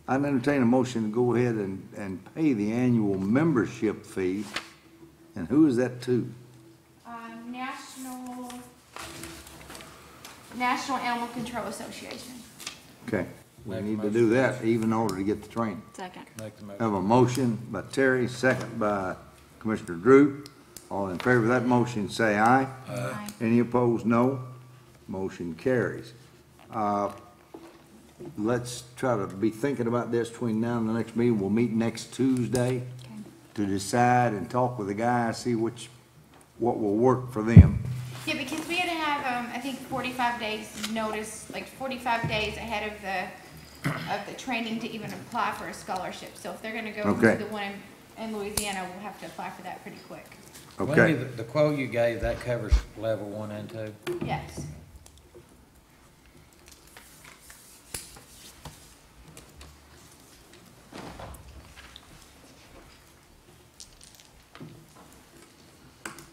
I'd entertain a motion to go ahead and pay the annual membership fee. And who is that to? National Animal Control Association. Okay, we Make a need to motion. do that even in order to get the training. Second. Make the motion. Have a motion by Terry, second by Commissioner Drew. All in favor of that motion, say aye. Aye. Any opposed, no. Motion carries. Let's try to be thinking about this between now and the next meeting. We'll meet next Tuesday Okay. to decide and talk with the guys, see what will work for them. Yeah, because we had to have, I think 45 days notice, like 45 days ahead of the training to even apply for a scholarship. So if they're gonna go Okay. to the one in Louisiana, we'll have to apply for that pretty quick. Okay, Wendy, the quote you gave, that covers level 1 and 2? Yes.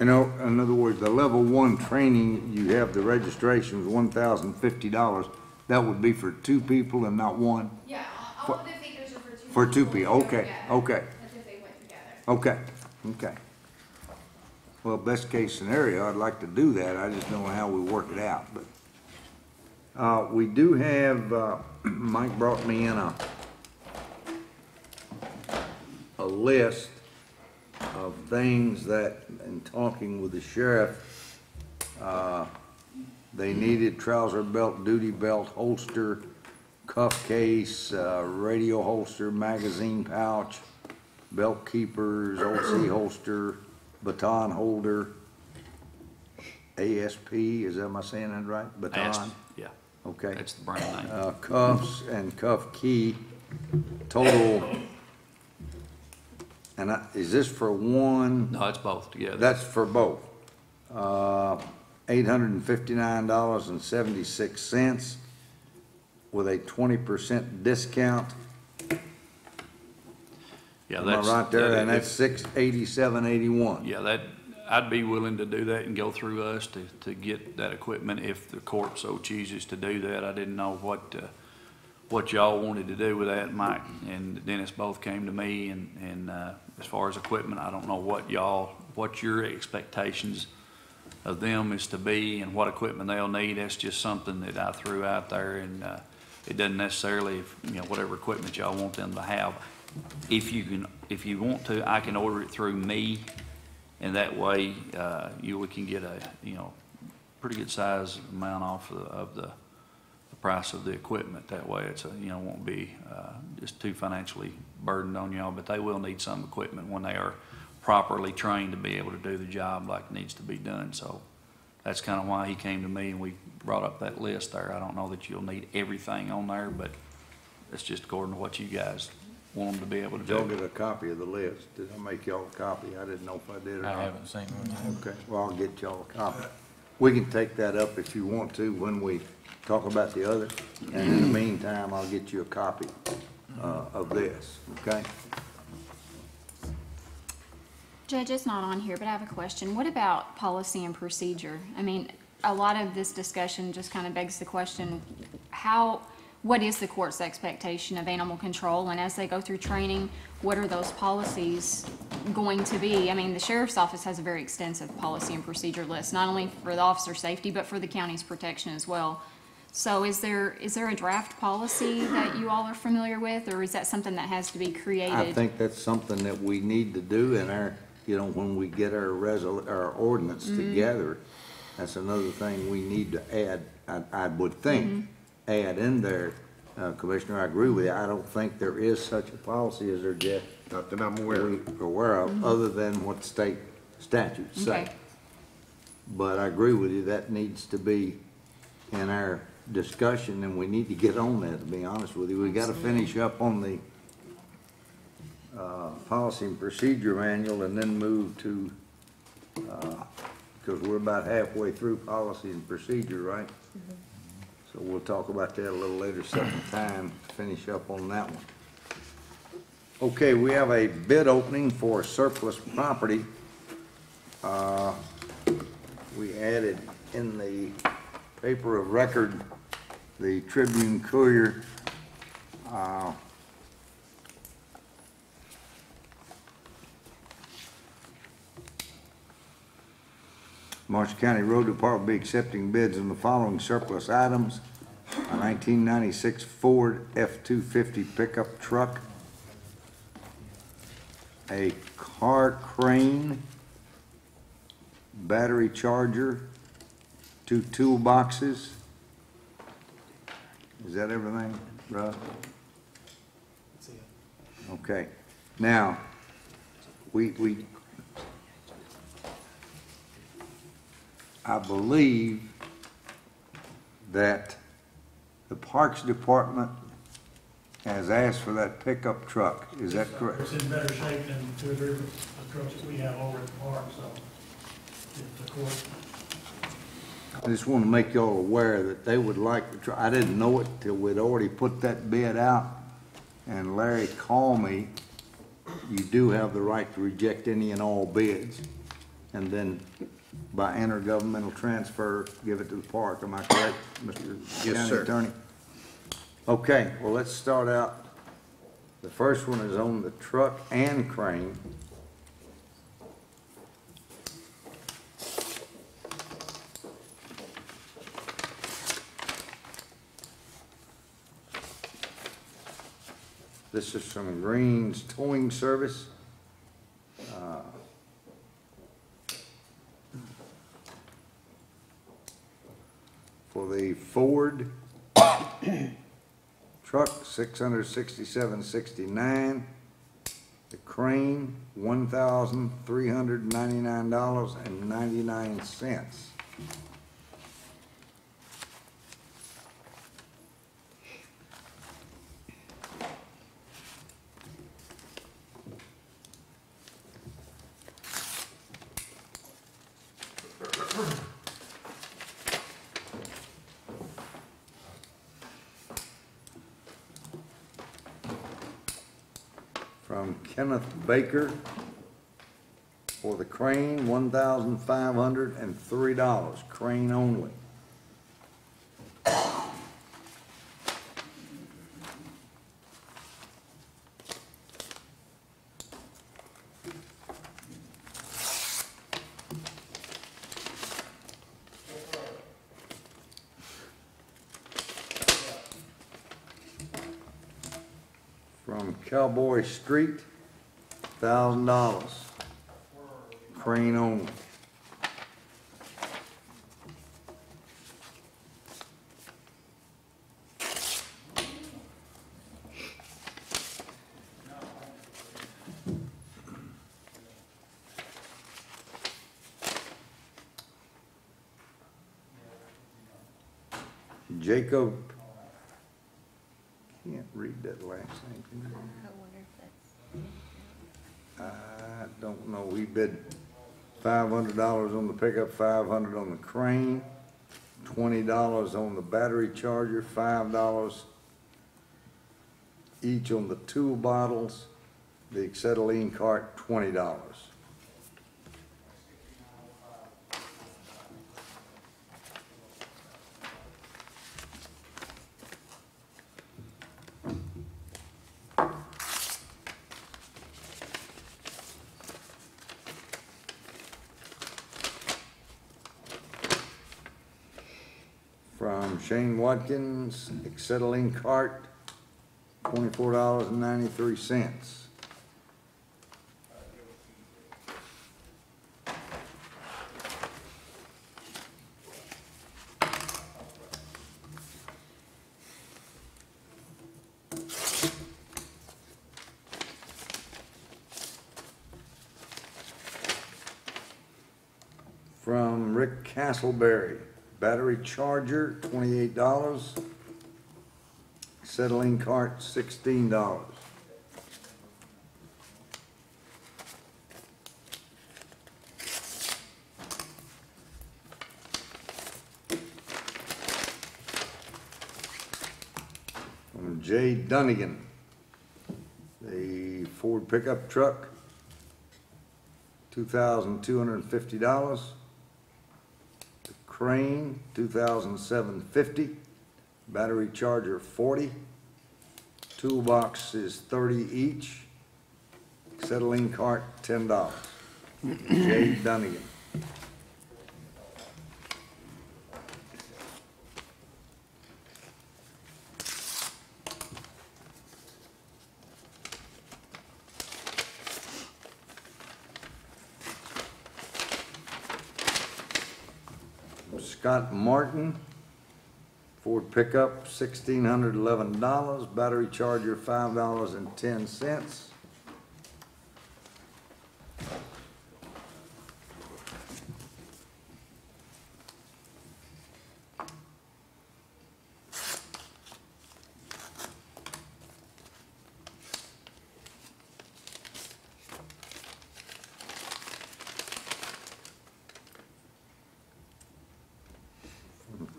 you know, in other words, the level 1 training, you have the registration was $1,050. That would be for 2 people and not one? Yeah, For- all of the figures are for two. For 2 people, okay, Yeah, okay. That's if they went together. Okay, okay. Well, best case scenario, I'd like to do that, I just don't know how we work it out, but. We do have, Mike brought me in a list of things that, in talking with the sheriff, they needed: trouser belt, duty belt, holster, cuff case, radio holster, magazine pouch, belt keepers, OC holster, baton holder, ASP, am I saying that right? Baton, Yeah, okay. that's the brand name. Cuffs and cuff key, total, and is this for one? No, it's both together. That's for both. $859.76 with a 20% discount. Yeah, Am I that's. right there? that- And that's $687.81. Yeah, that, I'd be willing to do that and go through us to get that equipment if the court so chooses to do that. I didn't know what y'all wanted to do with that. Mike and Dennis both came to me, and as far as equipment, I don't know what your expectations of them is to be and what equipment they'll need. That's just something that I threw out there, and it doesn't necessarily, whatever equipment y'all want them to have. If you want to, I can order it through me, and that way, we can get a, pretty good size amount off of the price of the equipment. That way it's won't be, just too financially burdened on y'all, but they will need some equipment when they are properly trained to be able to do the job like it needs to be done. So that's kind of why he came to me and we brought up that list there. I don't know that you'll need everything on there, but it's just according to what you guys want them to be able to Did y'all do. get a copy of the list? Did I make y'all a copy? I didn't know if I did or not. I haven't seen one. Okay, well, I'll get y'all a copy. We can take that up if you want to when we talk about the other. And in the meantime, I'll get you a copy of this, okay? Judge, it's not on here, but I have a question. What about policy and procedure? I mean, a lot of this discussion just kind of begs the question, what is the court's expectation of animal control? And as they go through training, what are those policies going to be? I mean, the sheriff's office has a very extensive policy and procedure list, not only for the officer safety, but for the county's protection as well. So is there a draft policy that you all are familiar with, or is that something that has to be created? I think that's something that we need to do in our, when we get our ordinance together. That's another thing we need to add, I would think, add in there. Commissioner, I agree with you. I don't think there is such a policy as there, Jeff. Not that I'm aware of. Other than what state statutes say. Okay. But I agree with you, that needs to be in our discussion, and we need to get on that, to be honest with you. We gotta finish up on the policy and procedure manual and then move to, because we're about halfway through policy and procedure, right? So we'll talk about that a little later, second time, to finish up on that one. Okay, we have a bid opening for surplus property. We added in the paper of record the Tribune Courier, Marshall County Road Department will be accepting bids on the following surplus items: a 1996 Ford F-250 pickup truck, a car crane, battery charger, 2 toolboxes. Is that everything, Russ? Okay. Now, I believe that the Parks Department has asked for that pickup truck. Is that correct? It's in better shape than two or three of the trucks that we have over at the park, so it's of course. I just want to make y'all aware that they would like the truck. I didn't know it till we'd already put that bid out, and Larry called me. You do have the right to reject any and all bids, and then by intergovernmental transfer, give it to the park. Am I correct, Mr. Yes, County sir. Attorney? Okay, well, let's start out. The first one is on the truck and crane. This is from Green's Towing Service. For the Ford truck, $667.69. The crane, $1,399.99. From Kenneth Baker for the crane, $1,503, crane only. From Cowboy Street, $1,000, crane only. Jacob, can't read that last name. Can you? I wonder if that's. I don't know, we bid $500 on the pickup, $500 on the crane, $20 on the battery charger, $5 each on the tool bottles, the acetylene cart, $20. From Shane Watkins, acetylene cart, $24.93. From Rick Castleberry, battery charger, $28. Acetylene cart, $16. From Jay Dunnigan, the Ford pickup truck, $2,250. Crane, $2,750. battery charger 40, toolbox is 30 each, acetylene cart $10. Jay Dunnigan. Scott Martin, Ford pickup, $1,611, battery charger, $5.10.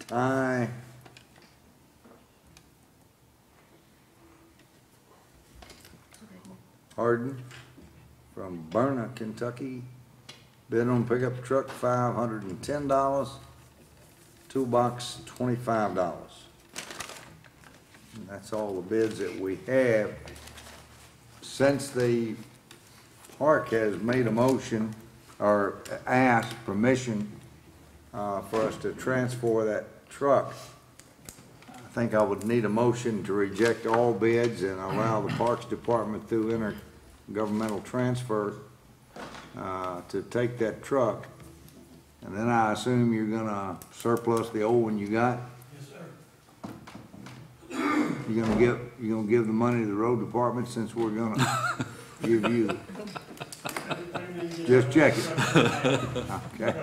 Ty Harden from Burna, Kentucky. Bid on pickup truck, $510. Toolbox, $25. And that's all the bids that we have. Since the park has made a motion or asked permission for us to transfer that truck, I think I would need a motion to reject all bids and allow the Parks Department through intergovernmental transfer to take that truck. And then I assume you're gonna surplus the old one you got? Yes, sir. You're gonna give the money to the road department since we're gonna give you, just check it. Okay.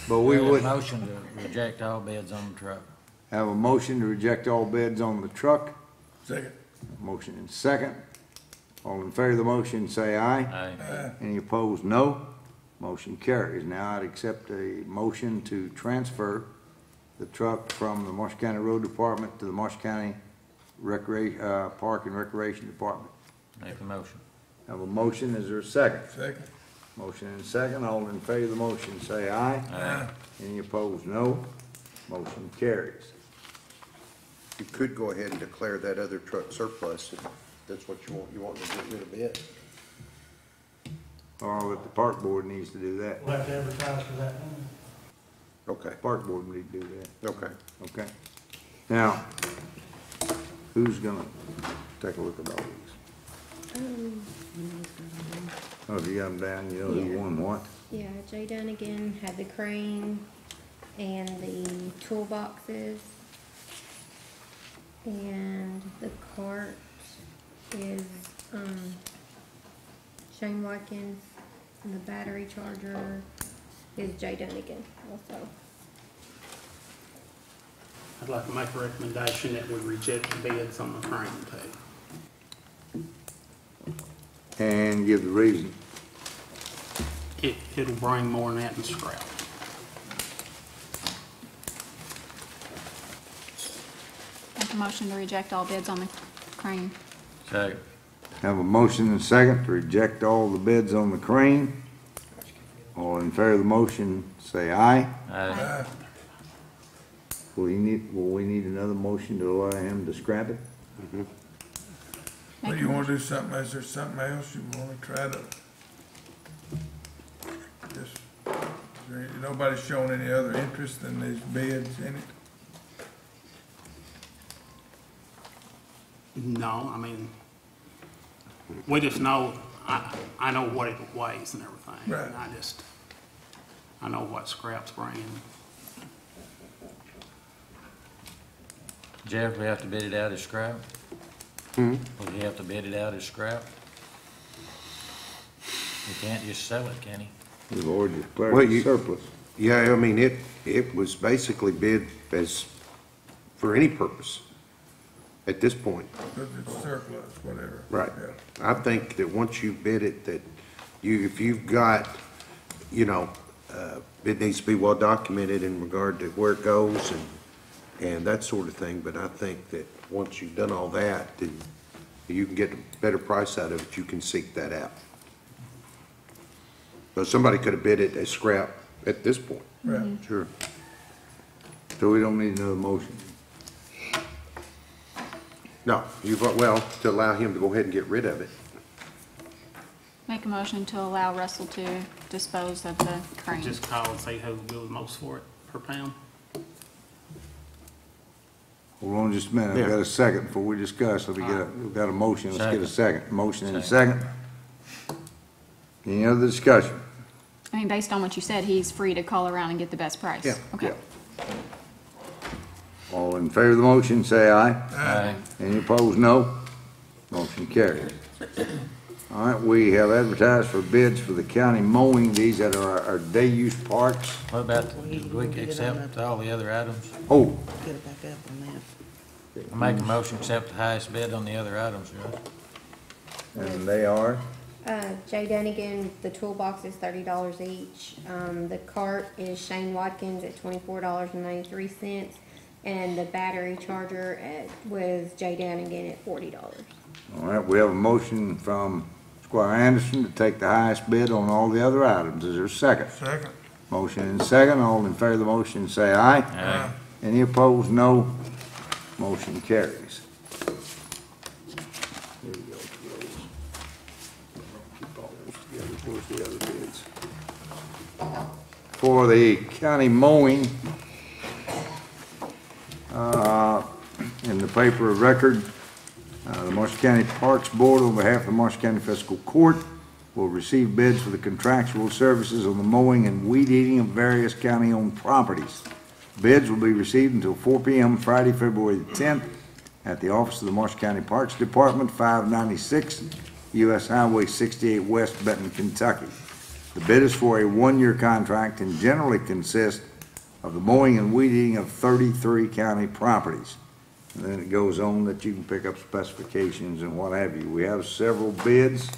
But we would Motion to reject all bids on the truck. have a motion to reject all bids on the truck. Second. Motion and second. All in favor of the motion, say aye. Aye. Any opposed, no. Motion carries. Now I'd accept a motion to transfer the truck from the Marshall County Road Department to the Marshall County Park and Recreation Department. Make the motion. Have a motion, is there a second? Second. Motion and second, all in favor of the motion, say aye. Aye. Any opposed, no. Motion carries. You could go ahead and declare that other truck surplus, if that's what you want to get rid of it. Or that the park board needs to do that. We'll have to advertise for that. Okay, Park board need to do that, okay. okay? Now, who's gonna take a look at all these? Oh, if you got them down, you know who Yeah. won what? Yeah, Jay Dunnigan had the crane and the toolboxes. And the cart is, Shane Watkins, and the battery charger is Jay Dunnigan also. I'd like to make a recommendation that we reject the bids on the crane too. And give the reason. It'll bring more than that in scrap. Make a motion to reject all bids on the crane. Second. Have a motion and second to reject all the bids on the crane. All in favor of the motion, say aye. Aye. Will we need another motion to allow him to scrap it? Well, Make you a wanna do something, is there something else you wanna try to? Just, nobody's shown any other interest in these bids in it? No, I mean, we just know, I know what it weighs and everything. Right. And I know what scrap's bringing. Jeff, we have to bid it out as scrap? Would you have to bid it out as scrap? You can't just sell it, can you? We've already Well, declared you- it surplus. Yeah, I mean, it was basically bid as, for any purpose at this point. Cause it's surplus, whatever. Right. Yeah. I think that once you bid it, that if you've got, it needs to be well documented in regard to where it goes and that sort of thing, but I think that once you've done all that, then you can get a better price out of it, you can seek that out. So somebody could have bid it as scrap at this point. Right. Sure. So we don't need another motion. No, well, to allow him to go ahead and get rid of it. Make a motion to allow Russell to dispose of the crane. Just call and say who would go the most for it per pound. Hold on just a minute, I've Yeah. got a second before we discuss, we've got a motion, let's get a second. Motion and a second. Any other discussion? I mean, based on what you said, he's free to call around and get the best price. Yeah, Okay. All in favor of the motion, say aye. Aye. Any opposed, no. Motion carries. All right, we have advertised for bids for the county mowing. These that are our day use parks. What about, did we accept all the other items? Oh, Get it back up on that. I make a motion to accept the highest bid on the other items, Judge. and they are, Jay Dunnigan, the toolbox is $30 each. The cart is Shane Watkins at $24.93. And the battery charger was Jay Dunnigan at $40. all right, we have a motion from Squire Anderson to take the highest bid on all the other items. Is there a second? Second. Motion and second. All in favor of the motion, say aye. Aye. Any opposed, no. Motion carries. Here we go. Keep all those together. Where's the other bids? For the county mowing, in the paper of record, the Marshall County Parks Board, on behalf of the Marshall County Fiscal Court, will receive bids for the contractual services on the mowing and weed eating of various county-owned properties. Bids will be received until 4 p.m. Friday, February the 10th, at the office of the Marshall County Parks Department, 596 U.S. Highway 68 West, Benton, Kentucky. The bid is for a one-year contract and generally consists of the mowing and weed eating of 33 county properties. And then it goes on that you can pick up specifications and what have you. We have several bids.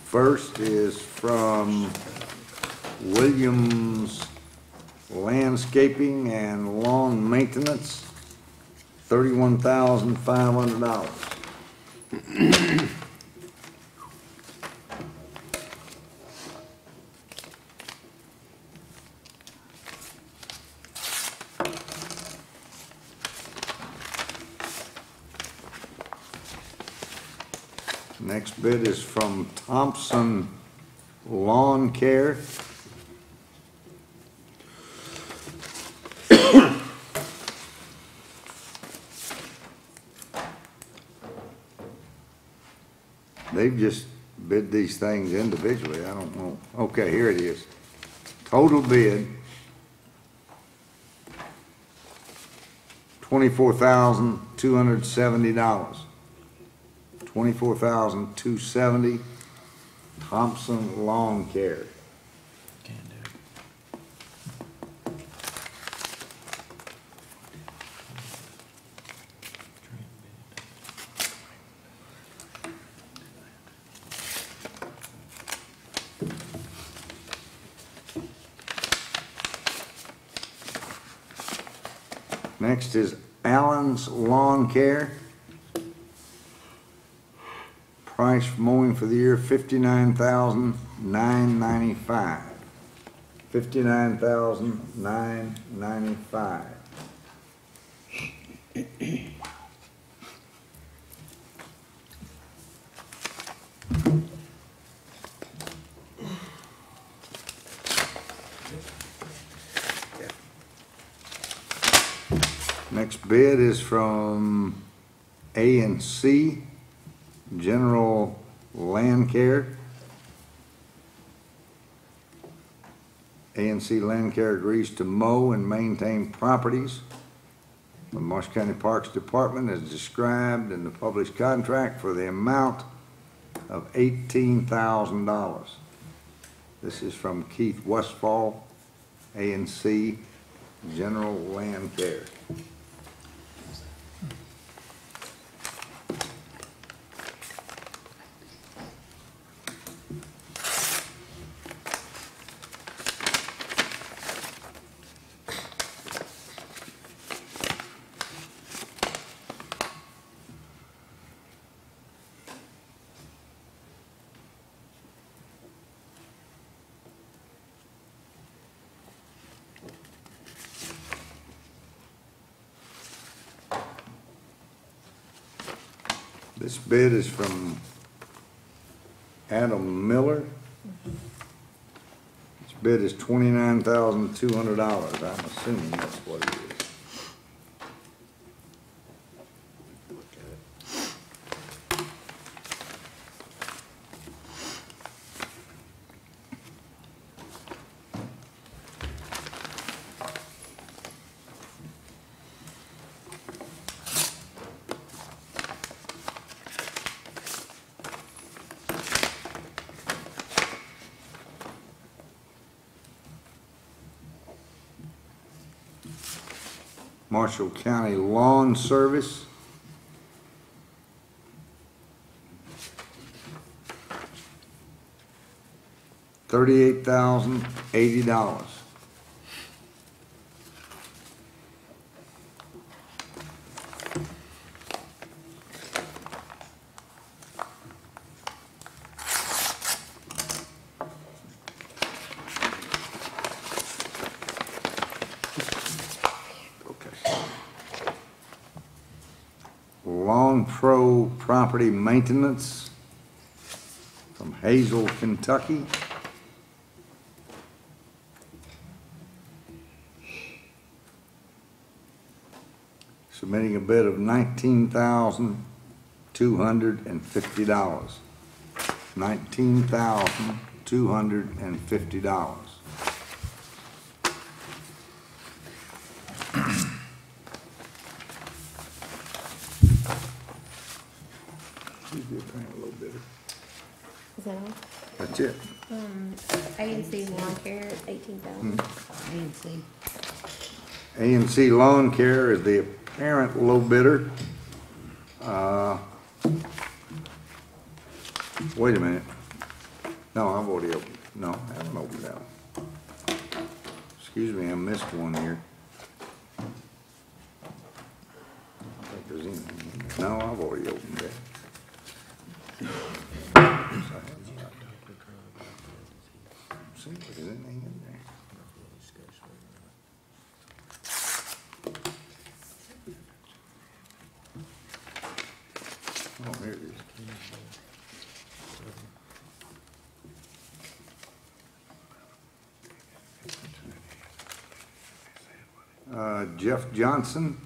First is from Williams Landscaping and Lawn Maintenance, $31,500. Next bid is from Thompson Lawn Care. They've just bid these things individually, I don't know. Okay, here it is. Total bid, $24,270. $24,270, Thompson Lawn Care. Can't do it. Next is Allen's Lawn Care. Price for mowing for the year, $59,995. $59,995. Next bid is from A&C General Land Care. A&C Land Care agrees to mow and maintain properties. The Marshall County Parks Department is described in the published contract for the amount of $18,000. This is from Keith Westfall, A&C General Land Care. This bid is from Adam Miller. This bid is $29,200. I'm assuming that's what it is. Marshall County Lawn Service. $38,080. Lawn Pro Property Maintenance from Hazel, Kentucky. Submitting a bid of $19,250. $19,250. A little bit. Is that all? That's it. A&C Lawn Care, 18,000. A&C. A&C Lawn Care is the apparent low bidder. Wait a minute. No, I've already opened. No, I haven't opened that one. Excuse me, I missed one here. I think there's anything in there. No, I've already opened that. See if there's anything in there. Oh, here it is. Jeff Johnson,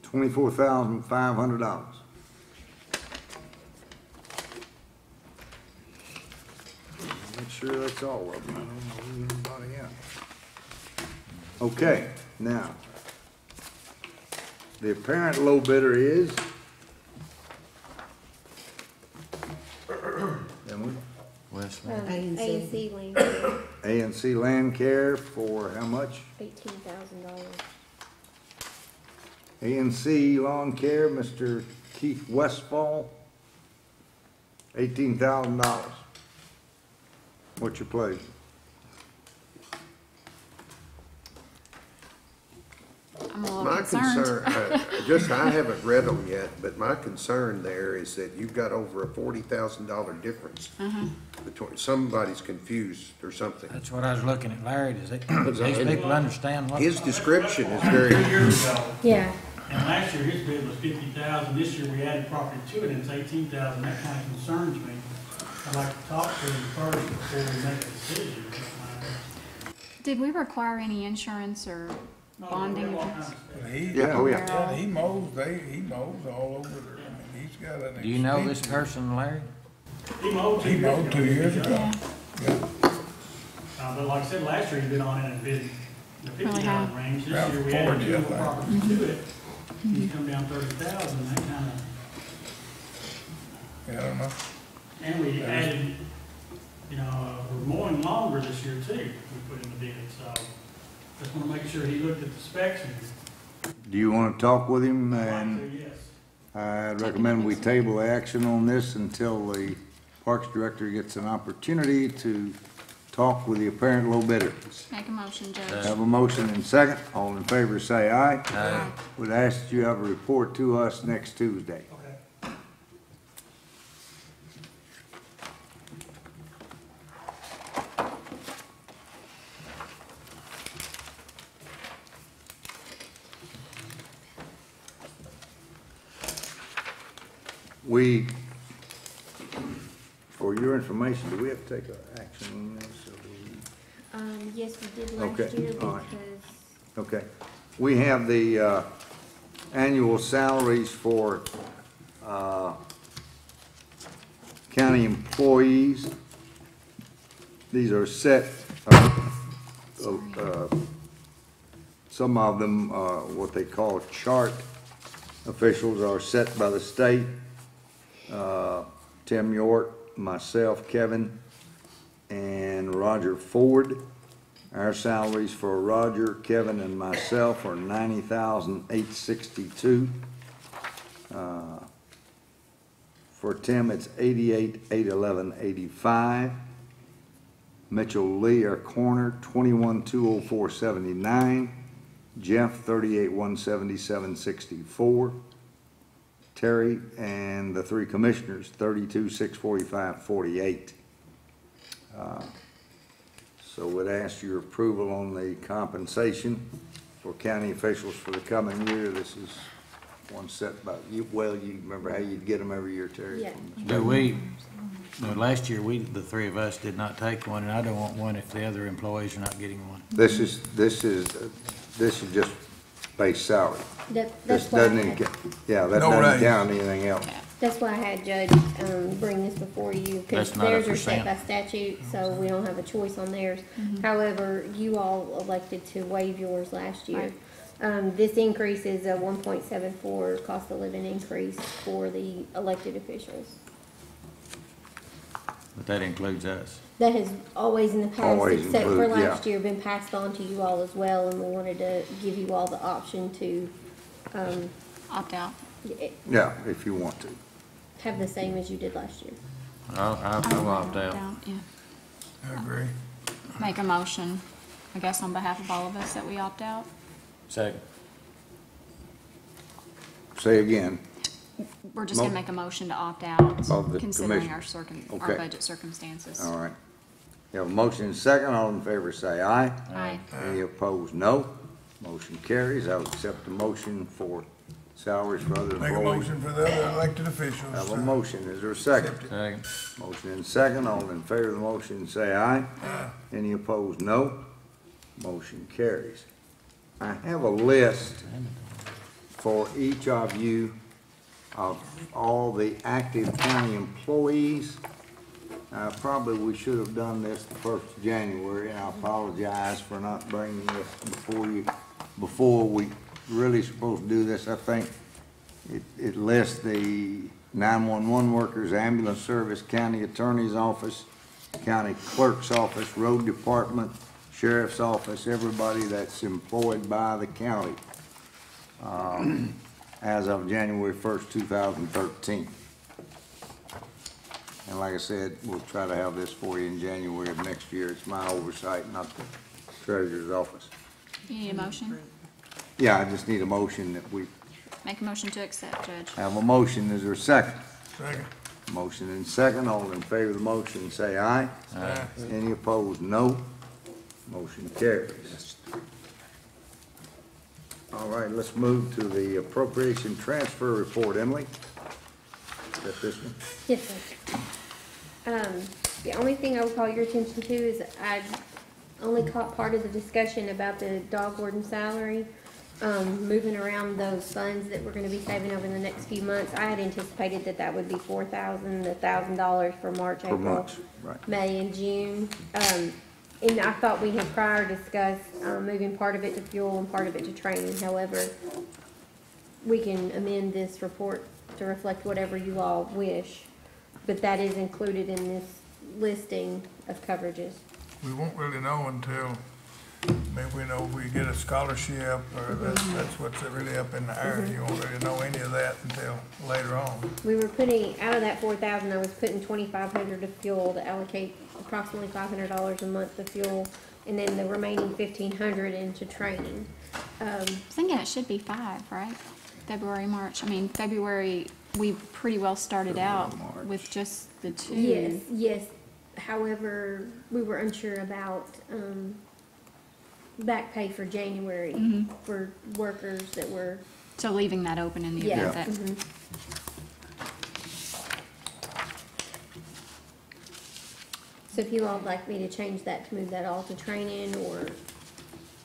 $24,500. Make sure that's all of them. I don't know anybody else. Okay, now, the apparent low bidder is Emily? Wesley. A&C Land Care, A&C Land Care for how much? $18,000. A&C Lawn Care, Mr. Keith Westfall, $18,000. What's your pleasure? I'm a little My concerned. concern, I haven't read them yet, but my concern there is that you've got over a $40,000 difference. Between, somebody's confused or something. That's what I was looking at, Larry. Does these people understand what? His description is very, 2 years ago, Yeah. and last year his bid was 50,000, this year we added property to it and it's 18,000, that kind of concerns me. I'd like to talk to him first before we make a decision. Did we require any insurance or bonding? Yeah, oh, yeah. Yeah, he mows all over there. I mean, he's got an. Do you know this person, Larry? He mowed He mowed 2 years ago. Yeah. But like I said, last year he bid on it and bid the Really high. $50 range. This Around year we 40, added I 2 more think. properties to it. He's come down 30,000, that kind of, Yeah, I don't know. and we added, we're mowing longer this year too, we put in the bid, so just want to make sure he looked at the specs and Do you want to talk with him? I'd And like to, yes. I'd recommend we table action on this until the Parks Director gets an opportunity to talk with the apparent low bidder. Make a motion, Judge. Have a motion and second. All in favor say aye. Aye. Would ask that you have a report to us next Tuesday. Okay. We, for your information, do we have to take action on this? Or Yes, we did last Okay, year all right. because okay. We have the annual salaries for county employees. These are set, some of them, what they call chart officials are set by the state. Tim York, myself, Kevin, and Roger Ford. Our salaries for Roger, Kevin, and myself are $90,862. For Tim, it's $88,811.85. Mitchell Lee, our corner, $21,204.79. Jeff, $38,177.64. Terry and the three commissioners, $32,645.48. So would ask your approval on the compensation for county officials for the coming year. This is one set by you. Well, you remember how you'd get them every year, Terry? Yeah. No, last year, the three of us did not take one, and I don't want one if the other employees are not getting one. This is just base salary. This that's why I doesn't, had, yeah, that No doesn't raise. count anything else. that's why I had Judge, bring this before you, because That's not a theirs are set percent. by statute, so we don't have a choice on theirs. However, you all elected to waive yours last year. This increase is a 1.74 cost of living increase for the elected officials. But that includes us. That has always in the past, Always except for include, last year, been passed on to you all as well, and we wanted to give you all the option to, Opt out. Yeah, if you want to. have the same as you did last year. I'll opt out. Yeah. I agree. Make a motion, I guess on behalf of all of us, that we opt out. Second. Say again. We're just gonna make a motion to opt out, Of the considering commission. our Okay. budget circumstances. All right. You have a motion and a second. All in favor say aye. Aye. Any opposed, no. Motion carries. I will accept the motion for salaries for other Make a employees. motion for the other elected officials. I have a motion. Is there a second? Second. Motion and second. All in favor of the motion say aye. Any opposed, no. Motion carries. I have a list for each of you of all the active county employees. Probably we should have done this the 1st of January, and I apologize for not bringing this before we really supposed to do this. I think it lists the 911 workers, ambulance service, county attorney's office, county clerk's office, road department, sheriff's office, everybody that's employed by the county as of January 1st, 2013. And like I said, we'll try to have this for you in January of next year. It's my oversight, not the treasurer's office. You need a motion? Yeah, I just need a motion that we Make a motion to accept, Judge. have a motion. Is there a second? Second. Motion and second. All in favor of the motion, say aye. Aye. Any opposed, no. Motion carries. All right, let's move to the appropriation transfer report. Emily? Is that this one? Yes, sir. The only thing I would call your attention to is I only caught part of the discussion about the dog warden salary, moving around those funds that we're gonna be saving over the next few months. I had anticipated that that would be $1,000 for March, Per April, month, right. May, and June. And I thought we had prior discussed, moving part of it to fuel and part of it to training. However, we can amend this report to reflect whatever you all wish, but that is included in this listing of coverages. We won't really know until, maybe we know if we get a scholarship, or that's what's really up in the air. You won't really know any of that until later on. We were putting, out of that 4,000, I was putting 2,500 to fuel to allocate approximately $500 a month to fuel, and then the remaining 1,500 into training. I was thinking it should be 5, right? February, March. I mean, February, we pretty well started out with just the 2. Yes, yes. However, we were unsure about, back pay for January for workers that were, So leaving that open in the yeah. event that, So if you all would like me to change that, to move that all to training, or,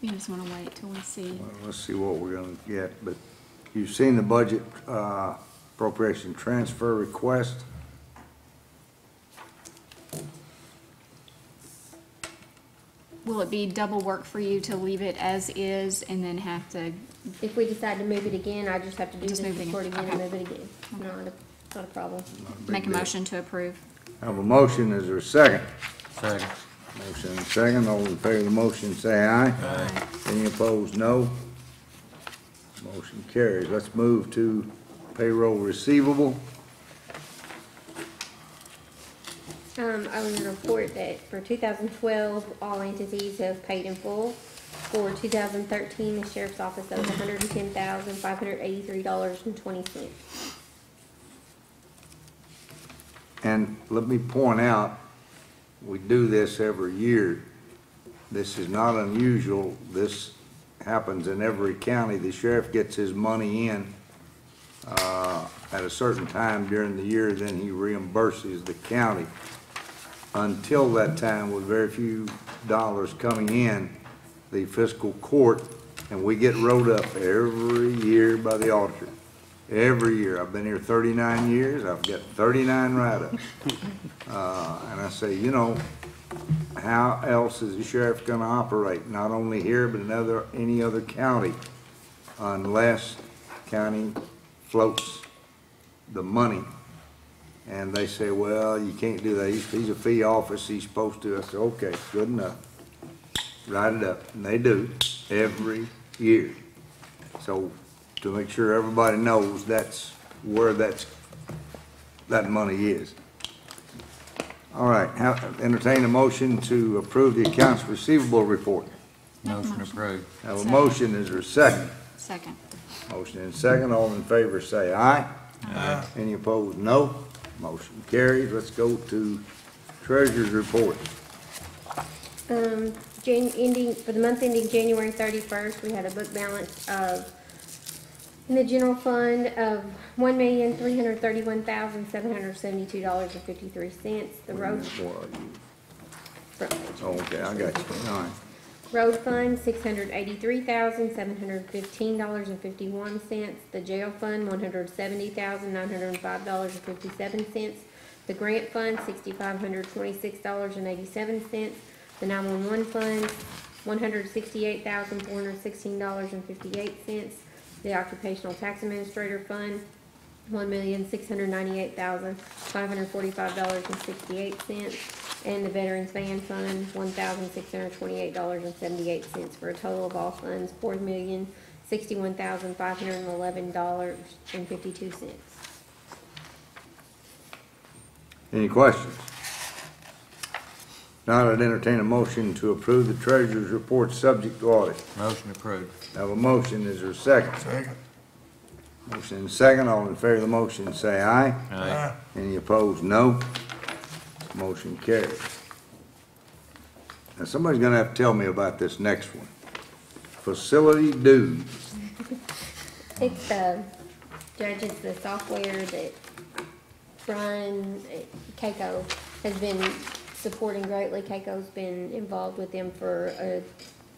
You just wanna wait till we see. Well, let's see what we're gonna get, but you've seen the budget, appropriation transfer request. Will it be double work for you to leave it as is and then have to, if we decide to move it again, I just have to do Just this move it report again. again and Okay. move it again. Not a problem. make a motion to approve? Have a motion, is there a second? Second. Motion and second, all in favor of the motion, say aye. Aye. Any opposed, no. Motion carries. Let's move to payroll receivable. I would report that for 2012, all entities have paid in full. For 2013, the sheriff's office owes $110,583.20. And let me point out, we do this every year. This is not unusual. This happens in every county. The sheriff gets his money in at a certain time during the year, then he reimburses the county. Until that time, with very few dollars coming in, the fiscal court, and we get wrote up every year by the auditor. Every year. I've been here 39 years. I've got 39 write-ups. And I say, you know, how else is the sheriff gonna operate? Not only here, but in any other county, unless county floats the money. And they say, well, you can't do that. He's a fee office. He's supposed to. I say, okay, good enough. Write it up. And they do every year. So to make sure everybody knows that's where that money is. All right, entertain a motion to approve the accounts receivable report. Motion approved. Have a Second. motion, is there a second? Second. Motion and second, all in favor say aye. Aye. Any opposed, no. Motion carries. Let's go to treasurer's report. For the month ending January 31st, we had a book balance of, in the general fund, of $1,331,772.53. The road, front page. Oh, okay, I got you, all right. Road fund, $683,715.51. The jail fund, $170,905.57. The grant fund, $6,526.87. The 911 fund, $168,416.58. The occupational tax administrator fund, $1,698,545.68. And the veterans van fund, $1,628.78, for a total of all funds, $4,061,511.52. Any questions? Now I'd entertain a motion to approve the treasurer's report subject to audit. Motion approved. Have a motion, is there a second? Second. Motion and second, all in favor of the motion say aye. Aye. Any opposed, no. Motion carries. Now, somebody's gonna have to tell me about this next one. Facility dues. It's Judge, it's the software that Brian Keiko has been supporting greatly. Keiko's been involved with them for a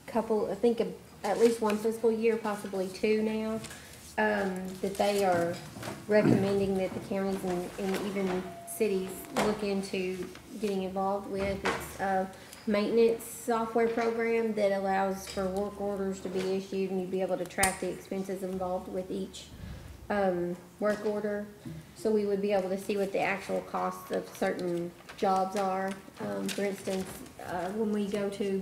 couple, I think at least one fiscal year, possibly two now. That they are recommending that the counties and even cities look into getting involved with. It's a maintenance software program that allows for work orders to be issued, and you'd be able to track the expenses involved with each work order. So we would be able to see what the actual costs of certain jobs are. For instance, when we go to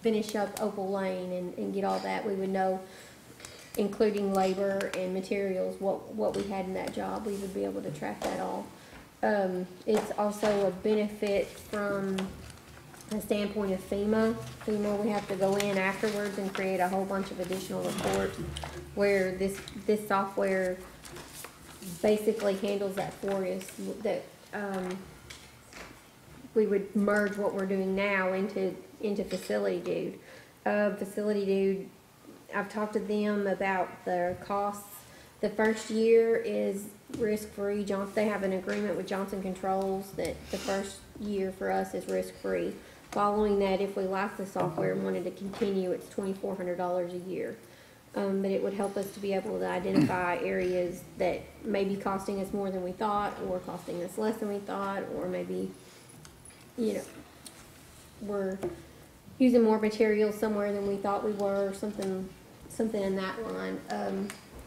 finish up Opal Lane and get all that, we would know, including labor and materials, what we had in that job. We would be able to track that all. It's also a benefit from the standpoint of FEMA. FEMA, we have to go in afterwards and create a whole bunch of additional reports, where this software basically handles that for us. That we would merge what we're doing now into Facility Dude. Facility Dude, I've talked to them about their costs. The first year is risk-free. They have an agreement with Johnson Controls that the first year for us is risk-free. Following that, if we like the software and wanted to continue, it's $2,400 a year. But it would help us to be able to identify areas that may be costing us more than we thought, or costing us less than we thought, or maybe, you know, we're using more material somewhere than we thought we were, something in that line.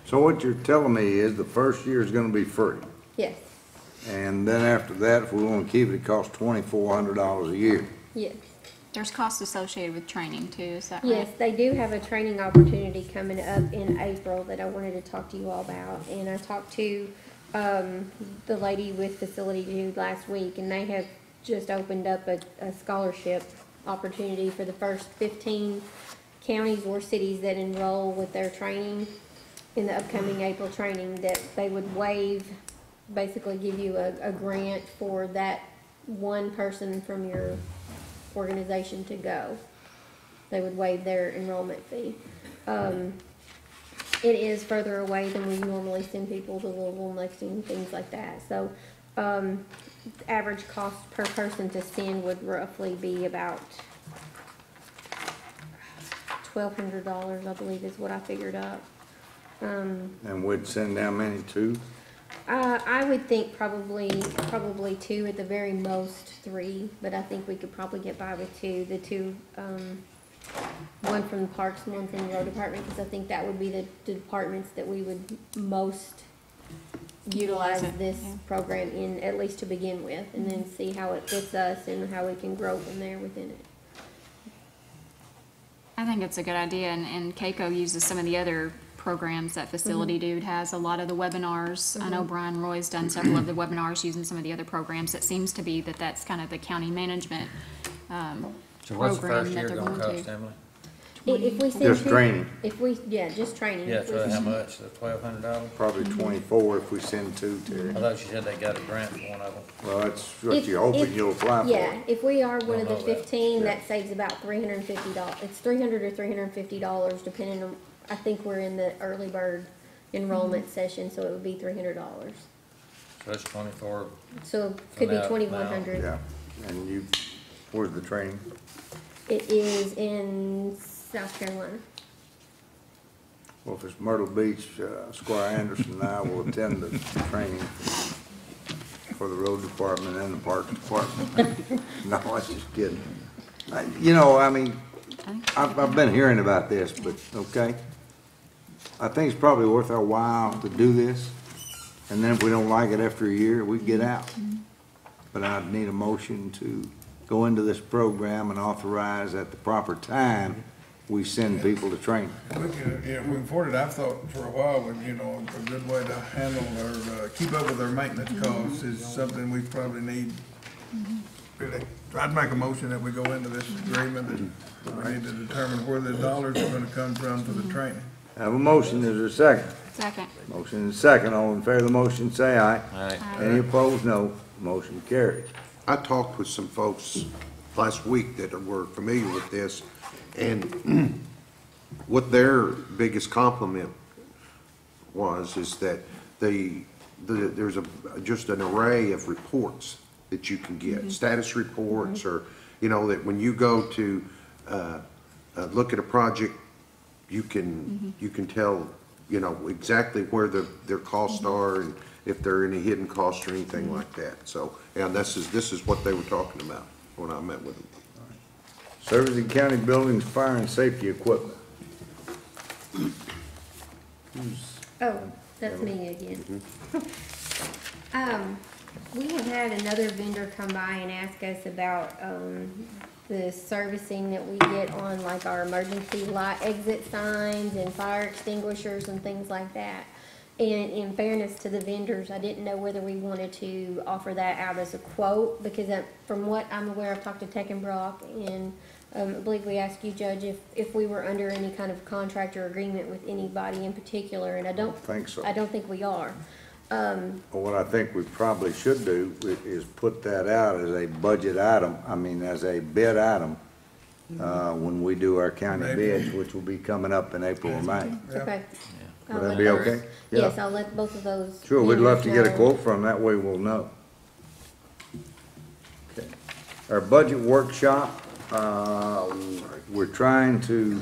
So what you're telling me is the first year is gonna be free, Yes, and then after that, if we wanna keep it, it costs $2,400 a year. yes. There's costs associated with training too, is that right? Yes, they do have a training opportunity coming up in April that I wanted to talk to you all about. And I talked to the lady with Facility Dude last week, and they have just opened up a scholarship opportunity for the first 15 counties or cities that enroll with their training in the upcoming April training, that they would waive, basically give you a grant for that one person from your organization to go. They would waive their enrollment fee. It is further away than we normally send people to Louisville, Lexington, things like that. So, average cost per person to send would roughly be about $1,200, I believe is what I figured up. And we'd send down many too? I would think probably 2, at the very most 3, but I think we could probably get by with 2. The 2, one from the parks and one from the road department, because I think that would be the departments that we would most utilize this program in, at least to begin with, and then see how it fits us and how we can grow from there within it. I think it's a good idea, and Keiko uses some of the other programs that Facility Dude has, a lot of the webinars. I know Brian Roy's done several of the webinars using some of the other programs. It seems to be that that's kind of the county management So what's the program first that year they're gonna going cost, to. Emily? If we send Just training. just training. Yeah, If we so how send- much, the $1,200? Probably 24 if we send 2, Terry. I thought you said they got a grant for one of them. Well, that's what If- you're hoping if- you'll apply for. Yeah, if we are one of the Don't know that. 15, Yeah. that saves about $350. It's $300 or $350, depending on, I think we're in the early bird enrollment session, so it would be $300. So it's 24, So it could be now- 2,100. Yeah, and you, where's the training? It is in South Carolina. Well, if it's Myrtle Beach, Squire Anderson and I will attend the training for the road department and the park department. No, I was just kidding. You know, I mean, I've been hearing about this, but, okay. I think it's probably worth our while to do this, and then if we don't like it after a year, we get out. But I'd need a motion to go into this program and authorize at the proper time, we send people to training. We can, yeah, we can afford it. I've thought for a while, you know, a good way to handle or keep up with our maintenance costs is something we probably need. Really, I'd make a motion that we go into this agreement, that we need to determine where the dollars are gonna come from for the training. Have a motion, is there a second? Second. Motion is second, all in favor of the motion, say aye. Aye. Any opposed, no. Motion carries. I talked with some folks last week that were familiar with this, and what their biggest compliment was is that there's just an array of reports that you can get, status reports, or, you know, that when you go to look at a project, you can tell, you know, exactly where their costs are, and if there are any hidden costs or anything like that. So, and this is what they were talking about when I met with them. Servicing county buildings, fire and safety equipment. Oh, that's me again. We have had another vendor come by and ask us about, the servicing that we get on like our emergency light exit signs and fire extinguishers and things like that. And in fairness to the vendors, I didn't know whether we wanted to offer that out as a quote, because from what I'm aware, I've talked to Tech and Brock, and I believe we asked you, Judge, if we were under any kind of contract or agreement with anybody in particular, and I don't think so. I don't think we are. What I think we probably should do is put that out as a budget item, as a bid item, when we do our county bids, which will be coming up in April or May. Okay. I'll Would that let be those- okay? Yes, Yeah. I'll let both of those. Sure, we'd love to get a know. quote from, that way we'll know. Okay. Our budget workshop, we're trying to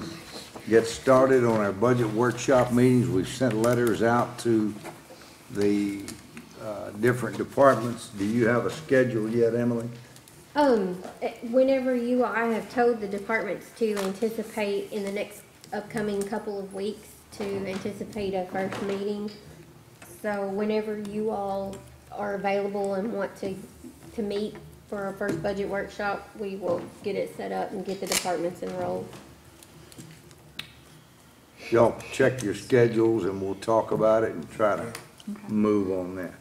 get started on our budget workshop meetings. We've sent letters out to the different departments. Do you have a schedule yet, Emily? Whenever I have told the departments to anticipate in the next upcoming couple of weeks to anticipate a first meeting. So whenever you all are available and want to meet for our first budget workshop, we will get it set up and get the departments enrolled. Y'all check your schedules and we'll talk about it and try to move on that.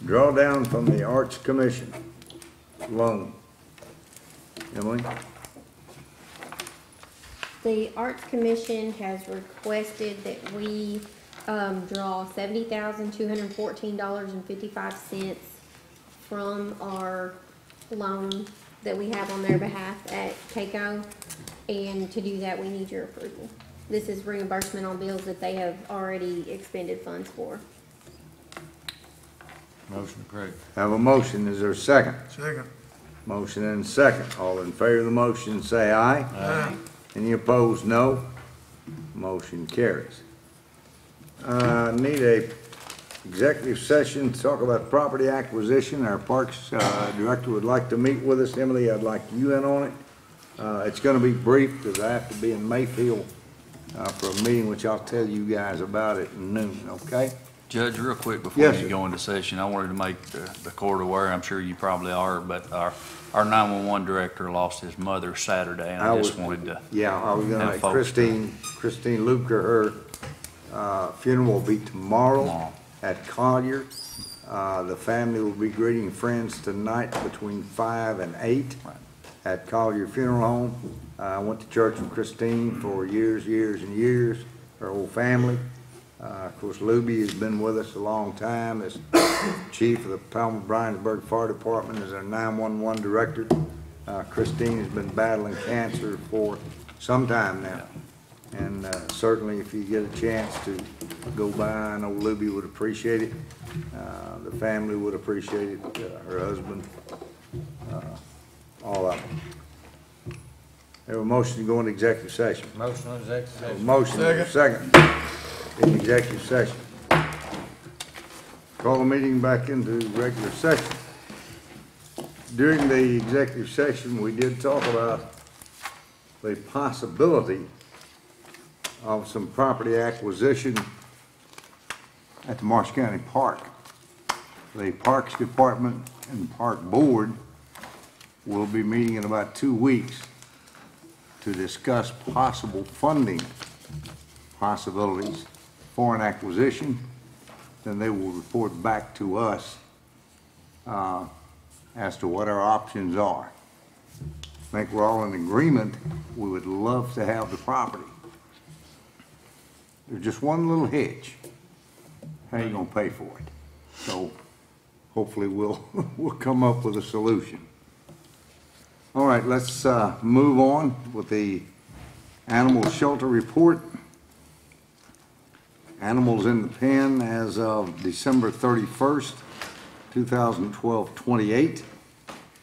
Drawdown from the Arts Commission loan. Emily? The Arts Commission has requested that we draw $70,214.55 from our loan that we have on their behalf at KCO. And to do that, we need your approval. This is reimbursement on bills that they have already expended funds for. Motion approved. Have a motion, is there a second? Second. Motion and a second. All in favor of the motion, say aye. Aye. Any opposed, no. Motion carries. Need a executive session to talk about property acquisition. Our Parks Director would like to meet with us. Emily, I'd like you in on it. It's gonna be brief because I have to be in Mayfield for a meeting, which I'll tell you guys about at noon, okay? Judge, real quick before Yes, you sir. go into session, I wanted to make the court aware, I'm sure you probably are, but our 911 director lost his mother Saturday, and I just wanted to. Yeah, I was gonna, have folks- Christine Luker, her funeral will be tomorrow Tomorrow. at Collier. The family will be greeting friends tonight between 5 and 8 Right. at Collier Funeral Home. I went to church with Christine for years and years, her whole family. Of course, Luby has been with us a long time as chief of the Palmer-Bryansburg Fire Department, as our 911 director. Christine has been battling cancer for some time now. And certainly if you get a chance to go by, I know Luby would appreciate it. The family would appreciate it, her husband, all of them. Have a motion to go into executive session. Motion on executive Have a session. motion, second, in executive session. Call the meeting back into regular session. During the executive session, we did talk about the possibility of some property acquisition at the Marsh County Park. The Parks Department and Park Board will be meeting in about 2 weeks to discuss possible funding possibilities for an acquisition. Then they will report back to us as to what our options are. I think we're all in agreement, we would love to have the property. There's just one little hitch. How you gonna pay for it? So hopefully we'll come up with a solution. All right, let's move on with the animal shelter report. Animals in the pen as of December 31st, 2012, 28.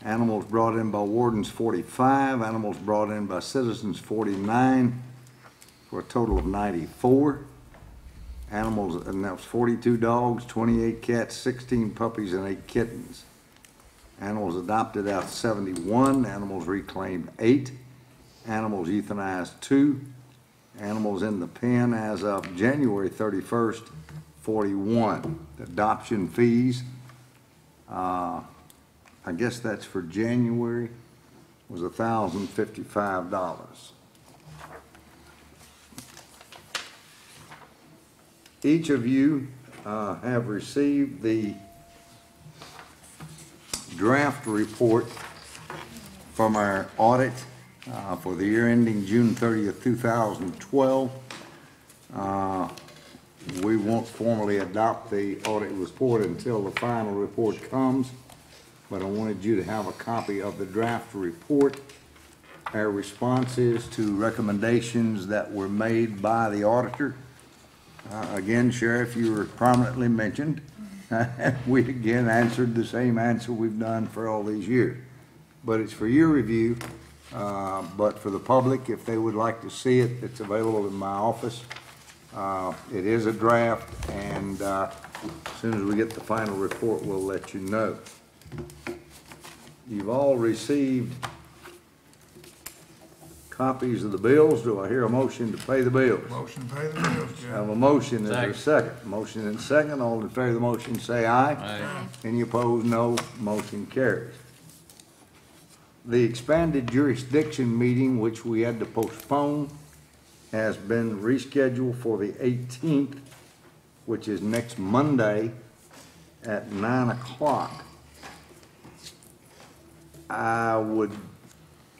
Animals brought in by wardens, 45. Animals brought in by citizens, 49, for a total of 94. Animals, and that was 42 dogs, 28 cats, 16 puppies, and 8 kittens. Animals adopted out, 71. Animals reclaimed, 8. Animals euthanized, 2. Animals in the pen as of January 31st, 41. Adoption fees, I guess that's for January, was $1,055. Each of you have received the draft report from our audit for the year ending June 30th, 2012. We won't formally adopt the audit report until the final report comes, but I wanted you to have a copy of the draft report, our responses to recommendations that were made by the auditor, Again, Sheriff, you were prominently mentioned. We again answered the same answer we've done for all these years. But it's for your review, but for the public, if they would like to see it, it's available in my office. It is a draft, and as soon as we get the final report, we'll let you know. You've all received copies of the bills. Do I hear a motion to pay the bills? Motion to pay the bills, I have Judge. a motion, is there a second? Motion and second, all in favor of the motion say aye. Aye. Any opposed, no. Motion carries. The expanded jurisdiction meeting, which we had to postpone, has been rescheduled for the 18th, which is next Monday at 9 o'clock. I would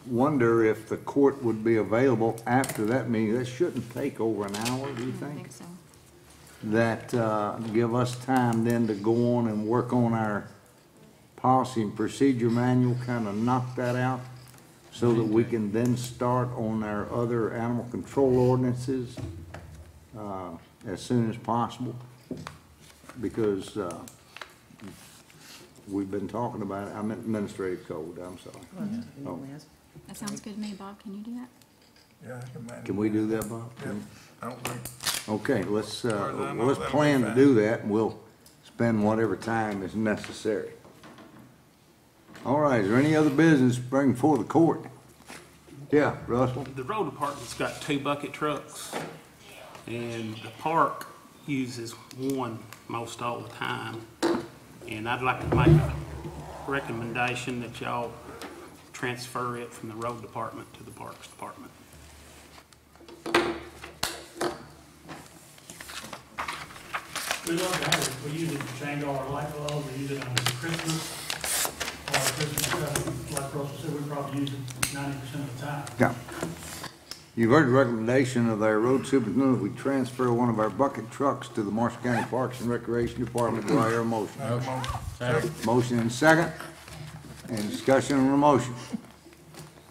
wonder if the court would be available after that meeting. That shouldn't take over an hour, do you I think? think so. That give us time then to go on and work on our policy and procedure manual, kind of knock that out, so that we can then start on our other animal control ordinances as soon as possible. Because we've been talking about it. I meant administrative code, I'm sorry. Oh. That sounds good to me, Bob. Can you do that? Yeah, I can manage. Can we do that, Bob? Yep. I don't think, Okay, let's as I know, let's that'll be plan to fine. do that, and we'll spend whatever time is necessary. All right, is there any other business to bring before the court? Yeah, Russell? The road department's got 2 bucket trucks, and the park uses one most all the time. And I'd like to make a recommendation that y'all transfer it from the road department to the parks department. We love to have it. We use it to change all our light bulbs, we use it on Christmas, all our Christmas stuff. Like Russell said, we probably use it 90% of the time. Yeah. You've heard the recommendation of their road superintendent. We transfer one of our bucket trucks to the Marshall County Parks and Recreation Department. Do I hear a motion? Motion and second. Any discussion on the motion?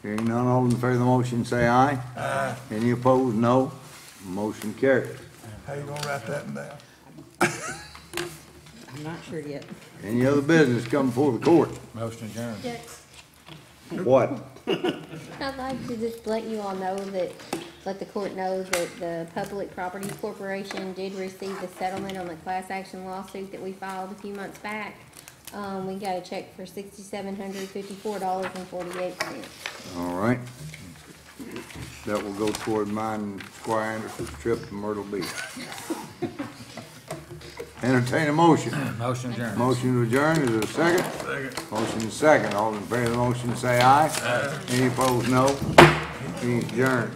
Hearing none, all in favor of the motion say aye. Aye. Any opposed, no. Motion carries. how you gonna write that one down? I'm not sure yet. Any other business come before the court? Motion adjourned. What? I'd like to just let you all know that, let the court know that the Public Properties Corporation did receive the settlement on the class action lawsuit that we filed a few months back. We got a check for $6,754.48. All right. That will go toward mine and Squire Anderson's trip to Myrtle Beach. Entertain a motion. Motion adjourned. Motion to adjourn, is there a second? Second. Motion is second. All in favor of the motion say aye. Any opposed, no. Means adjourned.